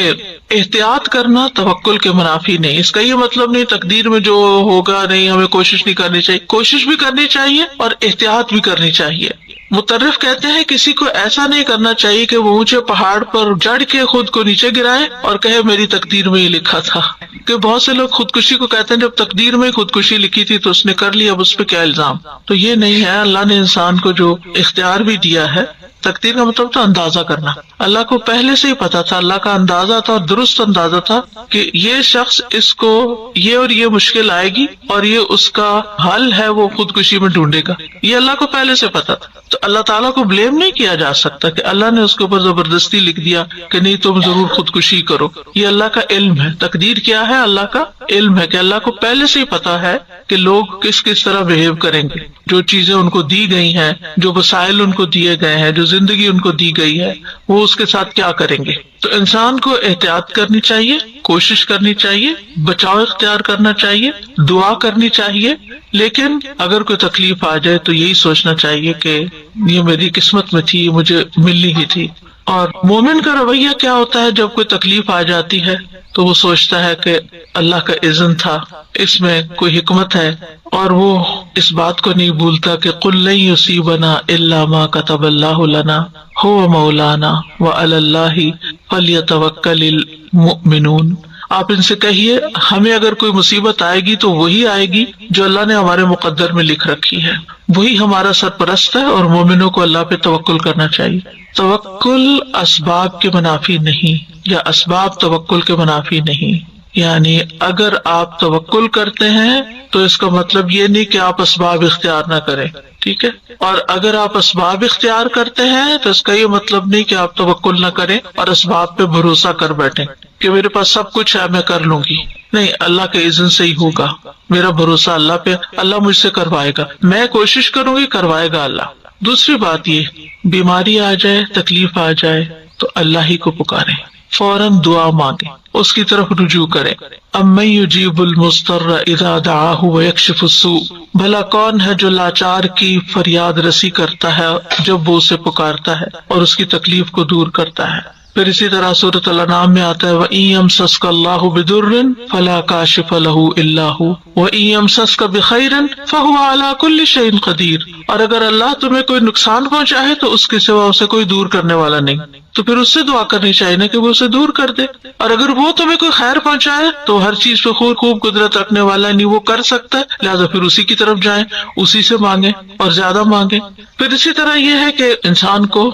احتیاط کرنا توکل کے منافی نہیں. اس کا یہ مطلب نہیں تقدیر میں جو ہوگا نہیں ہمیں کوشش نہیں کرنی چاہیے، کوشش بھی کرنی چاہیے اور احتیاط بھی کرنی چاہیے. مترف کہتے ہیں کسی کو ایسا نہیں کرنا چاہیے کہ وہ اونچے پہاڑ پر چڑھ کے خود کو نیچے گرائے اور کہے میری تقدیر میں یہ لکھا تھا. کہ بہت سے لوگ خودکشی کو کہتے ہیں جب تقدیر میں خودکشی لکھی تھی تو اس نے کر لی، اب اس پہ کیا الزام. تو یہ نہیں ہے. اللہ نے انسان کو جو اختیار بھی دیا ہے، تقدیر کا مطلب تھا اندازہ کرنا. اللہ کو پہلے سے ہی پتا تھا، اللہ کا اندازہ تھا اور درست اندازہ تھا کہ یہ شخص اس کو یہ اور یہ مشکل آئے گی اور یہ اس کا حل ہے وہ خودکشی میں ڈھونڈے گا. یہ اللہ کو پہلے سے پتا تھا. تو اللہ تعالیٰ کو بلیم نہیں کیا جا سکتا کہ اللہ نے اس کے اوپر زبردستی لکھ دیا کہ نہیں تم ضرور خودکشی کرو. یہ اللہ کا علم ہے. تقدیر کیا ہے؟ اللہ کا علم ہے کہ اللہ کو پہلے سے ہی پتا ہے کہ لوگ کس کس طرح بہیو کریں گے. جو چیزیں ان کو دی گئی ہیں، جو وسائل ان کو دیے گئے ہیں، جو زندگی ان کو دی گئی ہے، وہ اس کے ساتھ کیا کریں گے. تو انسان کو احتیاط کرنی چاہیے، کوشش کرنی چاہیے، بچاؤ اختیار کرنا چاہیے، دعا کرنی چاہیے. لیکن اگر کوئی تکلیف آ جائے تو یہی سوچنا چاہیے کہ یہ میری قسمت میں تھی، مجھے ملنی ہی تھی. اور مومن کا رویہ کیا ہوتا ہے جب کوئی تکلیف آ جاتی ہے تو وہ سوچتا ہے کہ اللہ کا اذن تھا، اس میں کوئی حکمت ہے، اور وہ اس بات کو نہیں بھولتا کہ قل لن یصیبنا الا ما کتب اللہ لنا هو مولانا وعلی اللہ فلیتوکل المؤمنون. آپ ان سے کہیے ہمیں اگر کوئی مصیبت آئے گی تو وہی آئے گی جو اللہ نے ہمارے مقدر میں لکھ رکھی ہے، وہی ہمارا سرپرست ہے، اور مومنوں کو اللہ پہ توکل کرنا چاہیے. توکل اسباب کے منافی نہیں، یا اسباب توکل کے منافی نہیں. یعنی اگر آپ توکل کرتے ہیں تو اس کا مطلب یہ نہیں کہ آپ اسباب اختیار نہ کریں، ٹھیک ہے. اور اگر آپ اسباب اختیار کرتے ہیں تو اس کا یہ مطلب نہیں کہ آپ توکل نہ کریں اور اسباب پہ بھروسہ کر بیٹھیں کہ میرے پاس سب کچھ ہے میں کر لوں گی. نہیں، اللہ کے اذن سے ہی ہوگا. میرا بھروسہ اللہ پہ، اللہ مجھ سے کروائے گا، میں کوشش کروں گی، کروائے گا اللہ. دوسری بات یہ، بیماری آ جائے، تکلیف آ جائے تو اللہ ہی کو پکاریں، فوراً دعا مانگیں، اس کی طرف رجوع کریں. امن یجیب المضطر اذا دعاہ ویکشف السوء، بھلا کون ہے جو لاچار کی فریاد رسی کرتا ہے جب وہ اسے پکارتا ہے اور اس کی تکلیف کو دور کرتا ہے. پھر اسی طرح سورۃ الانعام میں آتا ہے وَإِن يَمْسَسْكَ اللَّهُ بِضُرٍّ فَلَا كَاشِفَ لَهُ إِلَّا هُوَ وَإِن يَمْسَسْكَ بِخَيْرٍ فَهُوَ عَلَى كُلِّ شَيْءٍ قَدِيرٌ. اور اگر اللہ تمہیں کوئی نقصان پہنچائے تو اس کے سوا اسے کوئی دور کرنے والا نہیں، تو پھر اس سے دعا کرنی چاہیے نا کہ وہ اسے دور کر دے. اور اگر وہ تمہیں کوئی خیر پہنچائے تو ہر چیز پہ خوب قدرت رکھنے والا نہیں، وہ کر سکتا ہے، لہٰذا پھر اسی کی طرف جائیں، اسی سے مانگیں اور زیادہ مانگیں. پھر اسی طرح یہ ہے کہ انسان کو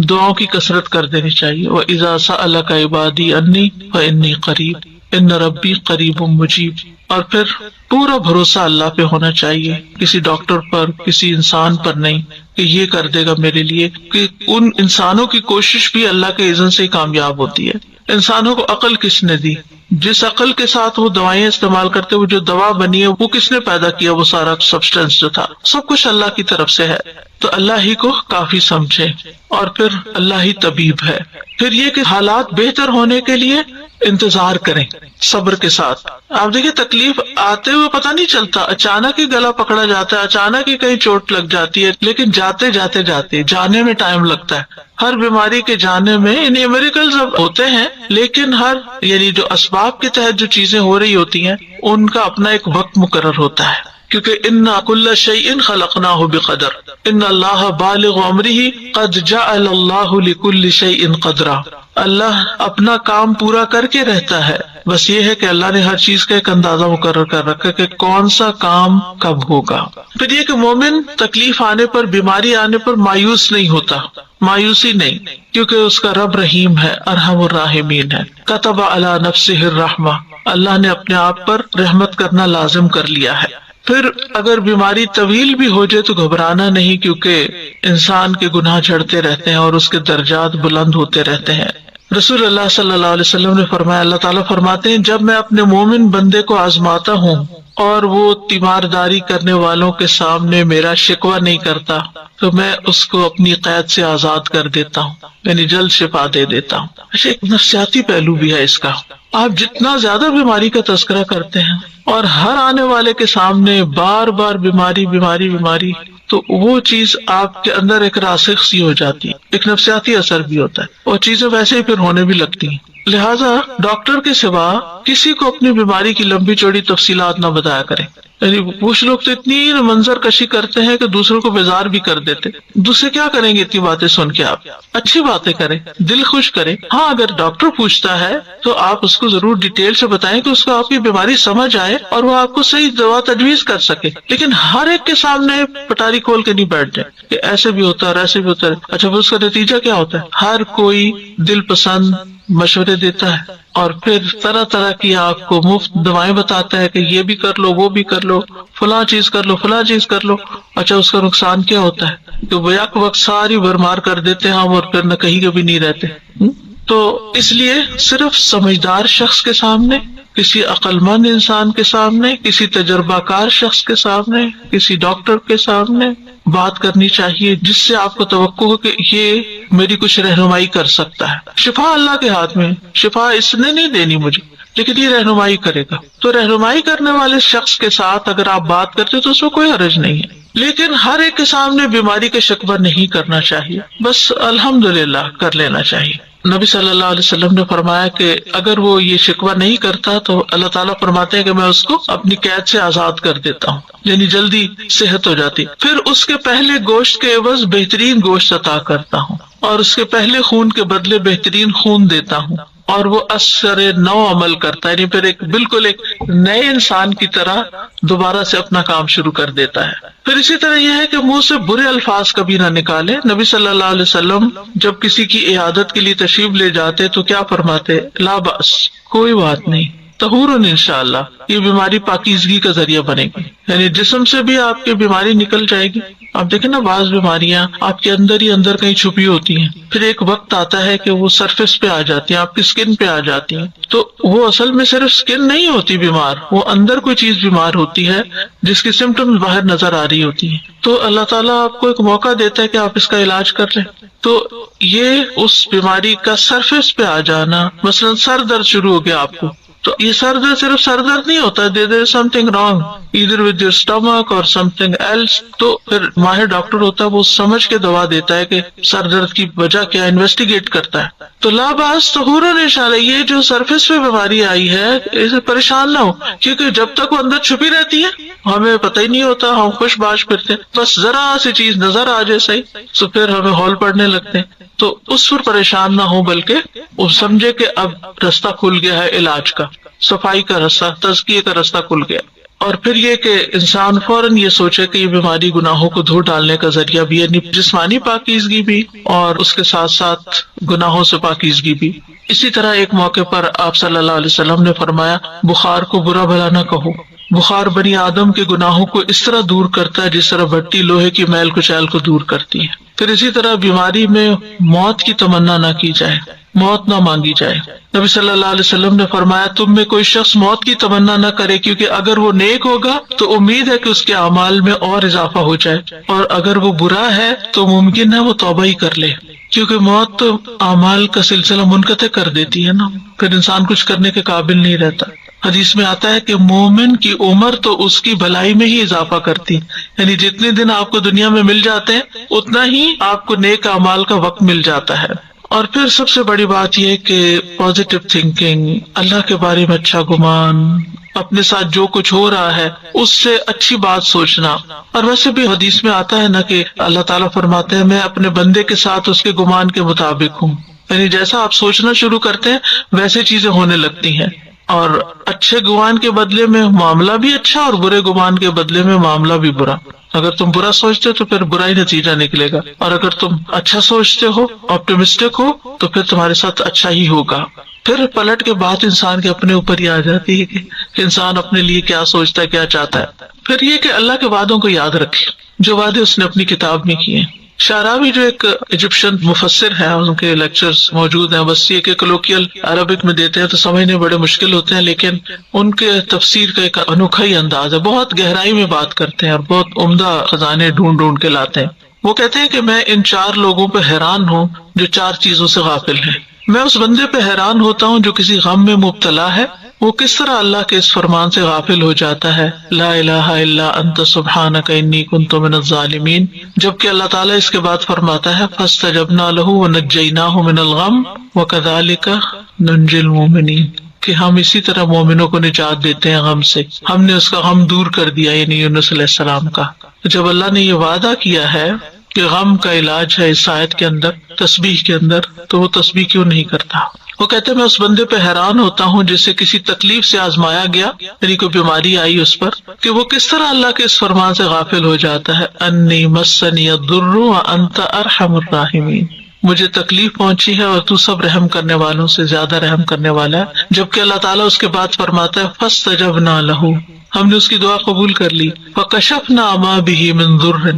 دعاؤں کی کثرت کر دینی چاہیے. وَإِذَا سَأَلَكَ عِبَادِي عَنِّي فَإِنِّي قَرِيبٌ إِنَّ رَبِّي قَرِيبٌ مُجِيبٌ. اور پھر پورا بھروسہ اللہ پہ ہونا چاہیے، کسی ڈاکٹر پر، کسی انسان پر نہیں. کہ یہ کر دے گا میرے لیے، کہ ان انسانوں کی کوشش بھی اللہ کے اذن سے ہی کامیاب ہوتی ہے۔ انسانوں کو عقل کس نے دی؟ جس عقل کے ساتھ وہ دوائیں استعمال کرتے، وہ جو دوا بنی ہے وہ کس نے پیدا کیا؟ وہ سارا سبسٹینس جو تھا سب کچھ اللہ کی طرف سے ہے، تو اللہ ہی کو کافی سمجھے، اور پھر اللہ ہی طبیب ہے۔ پھر یہ کہ حالات بہتر ہونے کے لیے انتظار کریں صبر کے ساتھ۔ آپ دیکھیں تکلیف آتے ہوئے پتہ نہیں چلتا، اچانک ہی گلا پکڑا جاتا ہے، اچانک ہی کہیں چوٹ لگ جاتی ہے، لیکن جاتے جانے میں ٹائم لگتا ہے۔ ہر بیماری کے جانے میں انہیں میریکلز اب ہوتے ہیں، لیکن ہر یعنی جو اسباب کے تحت جو چیزیں ہو رہی ہوتی ہیں ان کا اپنا ایک وقت مقرر ہوتا ہے، کیونکہ انا کل شیء خلقناہ بقدر، ان اللہ بالغ امرہ قد جعل اللہ لکل شیء قدرا۔ اللہ اپنا کام پورا کر کے رہتا ہے، بس یہ ہے کہ اللہ نے ہر چیز کا ایک اندازہ مقرر کر رکھا کہ کون سا کام کب ہوگا۔ پھر یہ کہ مومن تکلیف آنے پر، بیماری آنے پر مایوس نہیں ہوتا، مایوسی نہیں، کیونکہ اس کا رب رحیم ہے، ارحم الراحمین ہے۔ کتب علی نفسہ الرحمہ، اللہ نے اپنے آپ پر رحمت کرنا لازم کر لیا ہے۔ پھر اگر بیماری طویل بھی ہو جائے تو گھبرانا نہیں، کیونکہ انسان کے گناہ جھڑتے رہتے ہیں اور اس کے درجات بلند ہوتے رہتے ہیں۔ رسول اللہ صلی اللہ علیہ وسلم نے فرمایا، اللہ تعالیٰ فرماتے ہیں جب میں اپنے مومن بندے کو آزماتا ہوں اور وہ تیمارداری کرنے والوں کے سامنے میرا شکوہ نہیں کرتا تو میں اس کو اپنی قید سے آزاد کر دیتا ہوں، یعنی جلد شفا دے دیتا ہوں۔ اچھا، ایک نفسیاتی پہلو بھی ہے اس کا۔ آپ جتنا زیادہ بیماری کا تذکرہ کرتے ہیں اور ہر آنے والے کے سامنے بار بار بیماری بیماری بیماری، تو وہ چیز آپ کے اندر ایک راسخ سی ہو جاتی ہے، ایک نفسیاتی اثر بھی ہوتا ہے، اور چیزیں ویسے ہی پھر ہونے بھی لگتی ہیں۔ لہٰذا ڈاکٹر کے سوا کسی کو اپنی بیماری کی لمبی چوڑی تفصیلات نہ بتایا کریں۔ یعنی کچھ لوگ تو اتنی منظر کشی کرتے ہیں کہ دوسروں کو بیزار بھی کر دیتے۔ دوسرے کیا کریں گے اتنی باتیں سن کے؟ آپ اچھی باتیں کریں، دل خوش کریں۔ ہاں، اگر ڈاکٹر پوچھتا ہے تو آپ اس کو ضرور ڈیٹیل سے بتائیں کہ اس کو آپ کی بیماری سمجھ آئے اور وہ آپ کو صحیح دوا تجویز کر سکے، لیکن ہر ایک کے سامنے پٹاری کھول کے نہیں بیٹھ جائیں کہ ایسے بھی ہوتا ہے ایسے بھی ہوتا ہے۔ اچھا، پھر اس کا نتیجہ کیا ہوتا ہے؟ ہر کوئی دل پسند مشورے دیتا ہے اور پھر طرح طرح کی آپ کو مفت دوائیں بتاتا ہے کہ یہ بھی کر لو، وہ بھی کر لو، فلاں چیز کر لو، فلاں چیز کر لو۔ اچھا، اس کا نقصان کیا ہوتا ہے کہ وہ یک وقت ساری بھرمار کر دیتے ہیں اور پھر نہ کہیں کبھی نہیں رہتے۔ تو اس لیے صرف سمجھدار شخص کے سامنے، کسی عقل مند انسان کے سامنے، کسی تجربہ کار شخص کے سامنے، کسی ڈاکٹر کے سامنے بات کرنی چاہیے جس سے آپ کو توقع ہو کہ یہ میری کچھ رہنمائی کر سکتا ہے۔ شفا اللہ کے ہاتھ میں، شفا اس نے نہیں دینی مجھے، لیکن یہ رہنمائی کرے گا۔ تو رہنمائی کرنے والے شخص کے ساتھ اگر آپ بات کرتے تو اس میں کوئی حرج نہیں ہے، لیکن ہر ایک کے سامنے بیماری کا شکوہ نہیں کرنا چاہیے، بس الحمدللہ کر لینا چاہیے۔ نبی صلی اللہ علیہ وسلم نے فرمایا کہ اگر وہ یہ شکوہ نہیں کرتا تو اللہ تعالیٰ فرماتے ہیں کہ میں اس کو اپنی قید سے آزاد کر دیتا ہوں، یعنی جلدی صحت ہو جاتی۔ پھر اس کے پہلے گوشت کے عوض بہترین گوشت عطا کرتا ہوں، اور اس کے پہلے خون کے بدلے بہترین خون دیتا ہوں، اور وہ اثر نو عمل کرتا ہے، یعنی پھر بالکل ایک نئے انسان کی طرح دوبارہ سے اپنا کام شروع کر دیتا ہے۔ پھر اسی طرح یہ ہے کہ منہ سے برے الفاظ کبھی نہ نکالے۔ نبی صلی اللہ علیہ وسلم جب کسی کی عیادت کے لیے تشریف لے جاتے تو کیا فرماتے؟ لا بأس، کوئی بات نہیں، طہور انشاءاللہ، یہ بیماری پاکیزگی کا ذریعہ بنے گی، یعنی جسم سے بھی آپ کی بیماری نکل جائے گی۔ آپ دیکھیں نا، بعض بیماریاں آپ کے اندر ہی اندر کہیں چھپی ہوتی ہیں، پھر ایک وقت آتا ہے کہ وہ سرفیس پہ آ جاتی ہیں، آپ کی سکن پہ آ جاتی ہیں، تو وہ اصل میں صرف سکن نہیں ہوتی بیمار، وہ اندر کوئی چیز بیمار ہوتی ہے جس کی سمٹمز باہر نظر آ رہی ہوتی ہیں۔ تو اللہ تعالیٰ آپ کو ایک موقع دیتا ہے کہ آپ اس کا علاج کر لیں۔ تو یہ اس بیماری کا سرفیس پہ آ جانا، مثلا سر درد شروع ہو گیا آپ کو، تو یہ سر درد صرف سر درد نہیں ہوتا، there is something wrong either with your stomach or something else۔ تو پھر ماہر ڈاکٹر ہوتا ہے، وہ سمجھ کے دوا دیتا ہے کہ سر درد کی وجہ کیا، انویسٹیگیٹ کرتا ہے۔ تو لا باس طہور انشاءاللہ، یہ جو سرفیس پہ بیماری آئی ہے اسے پریشان نہ ہو، کیونکہ جب تک وہ اندر چھپی رہتی ہے ہمیں پتہ ہی نہیں ہوتا، ہم خوش باش پھرتے ہیں، بس ذرا سی چیز نظر آ جائے صحیح تو پھر ہمیں ہول پڑنے لگتے ہیں۔ تو اس پر پریشان نہ ہو، بلکہ وہ سمجھے کہ اب رستہ کھل گیا ہے علاج کا، صفائی کا رستہ، تزکیے کا رستہ کھل گیا۔ اور پھر یہ کہ انسان فوراً یہ سوچے کہ یہ بیماری گناہوں کو دھو ڈالنے کا ذریعہ بھی ہے، یعنی جسمانی پاکیزگی بھی اور اس کے ساتھ ساتھ گناہوں سے پاکیزگی بھی۔ اسی طرح ایک موقع پر آپ صلی اللہ علیہ وسلم نے فرمایا، بخار کو برا بھلا نہ کہو، بخار بنی آدم کے گناہوں کو اس طرح دور کرتا ہے جس طرح بھٹی لوہے کی میل کچیل کو دور کرتی ہے۔ پھر اسی طرح بیماری میں موت کی تمنا نہ کی جائے، موت نہ مانگی جائے۔ نبی صلی اللہ علیہ وسلم نے فرمایا تم میں کوئی شخص موت کی تمنا نہ کرے، کیونکہ اگر وہ نیک ہوگا تو امید ہے کہ اس کے اعمال میں اور اضافہ ہو جائے، اور اگر وہ برا ہے تو ممکن ہے وہ توبہ ہی کر لے، کیونکہ موت تو اعمال کا سلسلہ منقطع کر دیتی ہے نا، پھر انسان کچھ کرنے کے قابل نہیں رہتا۔ حدیث میں آتا ہے کہ مومن کی عمر تو اس کی بھلائی میں ہی اضافہ کرتی، یعنی جتنے دن آپ کو دنیا میں مل جاتے ہیں اتنا ہی آپ کو نیک اعمال کا وقت مل جاتا ہے۔ اور پھر سب سے بڑی بات یہ کہ پازیٹیو تھنکنگ، اللہ کے بارے میں اچھا گمان، اپنے ساتھ جو کچھ ہو رہا ہے اس سے اچھی بات سوچنا۔ اور ویسے بھی حدیث میں آتا ہے نا کہ اللہ تعالیٰ فرماتے ہیں میں اپنے بندے کے ساتھ اس کے گمان کے مطابق ہوں، یعنی جیسا آپ سوچنا شروع کرتے ہیں ویسے چیزیں ہونے لگتی ہیں۔ اور اچھے گمان کے بدلے میں معاملہ بھی اچھا اور برے گمان کے بدلے میں معاملہ بھی برا۔ اگر تم برا سوچتے تو پھر برا ہی نتیجہ نکلے گا، اور اگر تم اچھا سوچتے ہو، آپٹیمسٹک ہو، تو پھر تمہارے ساتھ اچھا ہی ہوگا۔ پھر پلٹ کے بات انسان کے اپنے اوپر ہی آ جاتی ہے کہ انسان اپنے لیے کیا سوچتا ہے، کیا چاہتا ہے۔ پھر یہ کہ اللہ کے وعدوں کو یاد رکھے، جو وعدے اس نے اپنی کتاب میں کیے۔ شعراوی جو ایک ایجپشن مفسر ہے، ان کے لیکچرز موجود ہیں، بس یہ کہ کلوکیل عربک میں دیتے ہیں تو سمجھنے بڑے مشکل ہوتے ہیں، لیکن ان کے تفسیر کا ایک انوکھا ہی انداز ہے، بہت گہرائی میں بات کرتے ہیں اور بہت عمدہ خزانے ڈھونڈ ڈھونڈ کے لاتے ہیں۔ وہ کہتے ہیں کہ میں ان 4 لوگوں پہ حیران ہوں جو 4 چیزوں سے غافل ہیں۔ میں اس بندے پہ حیران ہوتا ہوں جو کسی غم میں مبتلا ہے، وہ کس طرح اللہ کے اس فرمان سے غافل ہو جاتا ہے، لا الہ الا انت سبحانک انی کنت من الظالمین، جبکہ اللہ تعالیٰ اس کے بعد فرماتا ہے فاستجبنا لہ ونجیناہ من الغم وکذالک ننجی المؤمنین، کہ ہم اسی طرح مومنوں کو نجات دیتے ہیں غم سے، ہم نے اس کا غم دور کر دیا، یعنی یونس علیہ السلام کا۔ جب اللہ نے یہ وعدہ کیا ہے کہ غم کا علاج ہے اس آیت کے اندر، تسبیح کے اندر، تو وہ تسبیح کیوں نہیں کرتا؟ وہ کہتے ہیں میں اس بندے پہ حیران ہوتا ہوں جسے کسی تکلیف سے آزمایا گیا، یعنی کوئی بیماری آئی اس پر، کہ وہ کس طرح اللہ کے اس فرمان سے غافل ہو جاتا ہے، انی مسنی الضر وانت ارحم الراحمین، مجھے تکلیف پہنچی ہے اور تو سب رحم کرنے والوں سے زیادہ رحم کرنے والا ہے۔ جبکہ اللہ تعالیٰ اس کے بعد فرماتا ہے فاستجبنا لہ، ہم نے اس کی دعا قبول کر لی، فکشفنا ما بہ من ضر،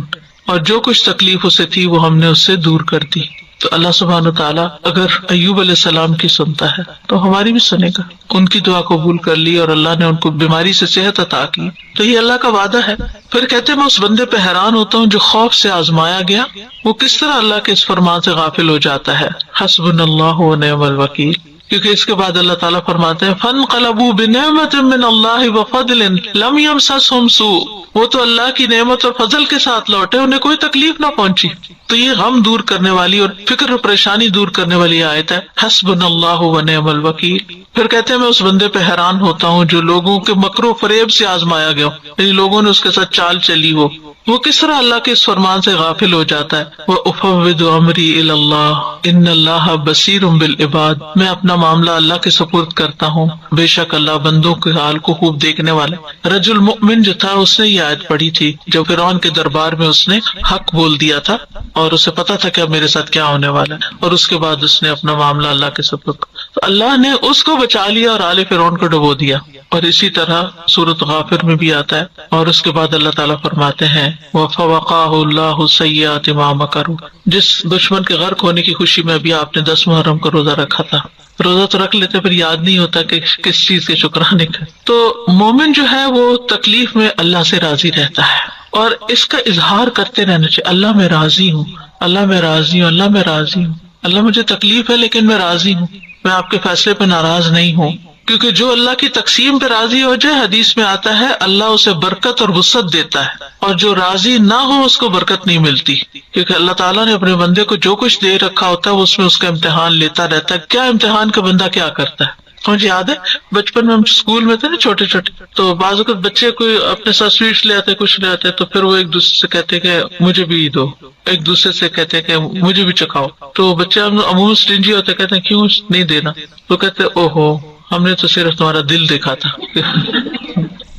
اور جو کچھ تکلیف اسے تھی وہ ہم نے اس سے دور کر دی۔ تو اللہ سبحانہ تعالیٰ اگر ایوب علیہ السلام کی سنتا ہے تو ہماری بھی سنے گا۔ ان کی دعا قبول کر لی اور اللہ نے ان کو بیماری سے صحت عطا کی، تو یہ اللہ کا وعدہ ہے۔ پھر کہتے ہیں میں اس بندے پہ حیران ہوتا ہوں جو خوف سے آزمایا گیا، وہ کس طرح اللہ کے اس فرمان سے غافل ہو جاتا ہے، حسبنا اللہ ونعم الوکیل، کیونکہ اس کے بعد اللہ تعالیٰ فرماتے ہیں فانقلبوا بنعمت من اللہ وفضل لم یمسسہم سوء، وہ تو اللہ کی نعمت اور فضل کے ساتھ لوٹے، انہیں کوئی تکلیف نہ پہنچی۔ تو یہ غم دور کرنے والی اور فکر اور پریشانی دور کرنے والی آیت ہے، حسبنا اللہ ونعم الوکیل۔ پھر کہتے ہیں میں اس بندے پہ حیران ہوتا ہوں جو لوگوں کے مکر و فریب سے آزمایا گیا، یعنی لوگوں نے اس کے ساتھ چال چلی ہو، وہ کس طرح اللہ کے اس فرمان سے غافل ہو جاتا ہے، وَأُفَوِّضُ أَمْرِي إِلَى اللَّهِ إِنَّ اللَّهَ بَصِيرٌ بِالْعِبَادِ، میں اپنا معاملہ اللہ کے سپرد کرتا ہوں، بے شک اللہ بندوں کے حال کو خوب دیکھنے والا ہے۔ رجل مؤمن جو تھا اس نے یہ آیت پڑھی تھی جب فرعون کے دربار میں اس نے حق بول دیا تھا اور اسے پتا تھا کہ اب میرے ساتھ کیا ہونے والا ہے، اور اس کے بعد اس نے اپنا معاملہ اللہ کے سپرد، تو اللہ نے اس کو بچا لیا اور آل فرعون کو ڈبو دیا۔ اور اسی طرح سورۃ غافر میں بھی آتا ہے، اور اس کے بعد اللہ تعالیٰ فرماتے ہیں وَفَوَقَاهُ اللَّهُ سَيِّئَاتِ مَا مَكَرُوا، جس دشمن کے غرق ہونے کی خوشی میں ابھی آپ نے 10 محرم کا روزہ رکھا تھا، روزہ تو رکھ لیتے پھر یاد نہیں ہوتا کہ کس چیز کے شکرانے کا۔ تو مومن جو ہے وہ تکلیف میں اللہ سے راضی رہتا ہے، اور اس کا اظہار کرتے رہنا چاہیے، اللہ میں راضی ہوں، اللہ میں راضی ہوں، اللہ میں راضی ہوں، اللہ مجھے تکلیف ہے لیکن میں راضی ہوں، میں آپ کے فیصلے پہ ناراض نہیں ہوں، کیونکہ جو اللہ کی تقسیم پہ راضی ہو جائے، حدیث میں آتا ہے اللہ اسے برکت اور وسعت دیتا ہے، اور جو راضی نہ ہو اس کو برکت نہیں ملتی، کیونکہ اللہ تعالیٰ نے اپنے بندے کو جو کچھ دے رکھا ہوتا ہے وہ اس میں اس کا امتحان لیتا رہتا ہے۔ کیا امتحان کا بندہ کیا کرتا ہے؟ مجھے یاد ہے بچپن میں ہم اسکول میں تھے نا چھوٹے چھوٹے، تو بعض اوقات بچے کوئی اپنے ساتھ سویٹس لے آتے، کچھ لے آتے، تو پھر وہ ایک دوسرے سے کہتے کہ مجھے بھی دو، ایک دوسرے سے کہتے کہ مجھے بھی چکھاؤ، تو بچے عموماً سٹنجی ہوتے، کہتے ہیں کیوں نہیں دینا، تو کہتے اوہو ہم نے تو صرف تمہارا دل دیکھا تھا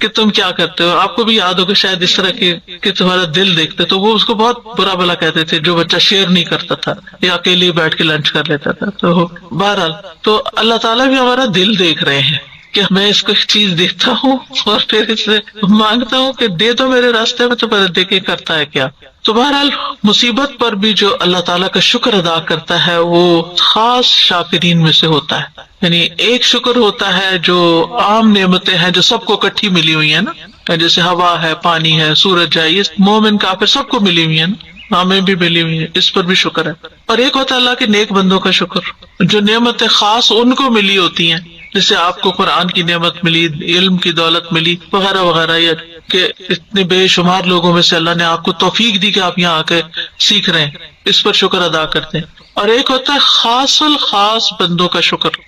کہ تم کیا کرتے ہو۔ آپ کو بھی یاد ہوگا شاید اس طرح کہ تمہارا دل دیکھتے، تو وہ اس کو بہت برا بلا کہتے تھے جو بچہ شیئر نہیں کرتا تھا یا اکیلے بیٹھ کے لنچ کر لیتا تھا۔ تو بہرحال تو اللہ تعالیٰ بھی ہمارا دل دیکھ رہے ہیں، کہ میں اس کو ایک چیز دیتا ہوں اور پھر اس سے مانگتا ہوں کہ دے دو میرے راستے میں، تو پھر دیکھیں کرتا ہے کیا. تو بہرحال مصیبت پر بھی جو اللہ تعالیٰ کا شکر ادا کرتا ہے وہ خاص شاکرین میں سے ہوتا ہے. یعنی ایک شکر ہوتا ہے جو عام نعمتیں ہیں جو سب کو اکٹھی ملی ہوئی ہیں نا، جیسے ہوا ہے، پانی ہے، سورج ہے، یہ مومن کافر سب کو ملی ہوئی ہے نا، ہمیں بھی ملی ہوئی ہے، اس پر بھی شکر ہے. اور ایک ہوتا ہے اللہ کے نیک بندوں کا شکر، جو نعمتیں خاص ان کو ملی ہوتی ہیں، جیسے آپ کو قرآن کی نعمت ملی، علم کی دولت ملی وغیرہ وغیرہ، یہ کہ اتنے بے شمار لوگوں میں سے اللہ نے آپ کو توفیق دی کہ آپ یہاں آ کے سیکھ رہے ہیں، اس پر شکر ادا کرتے ہیں. اور ایک ہوتا ہے خاص الخاص بندوں کا شکر،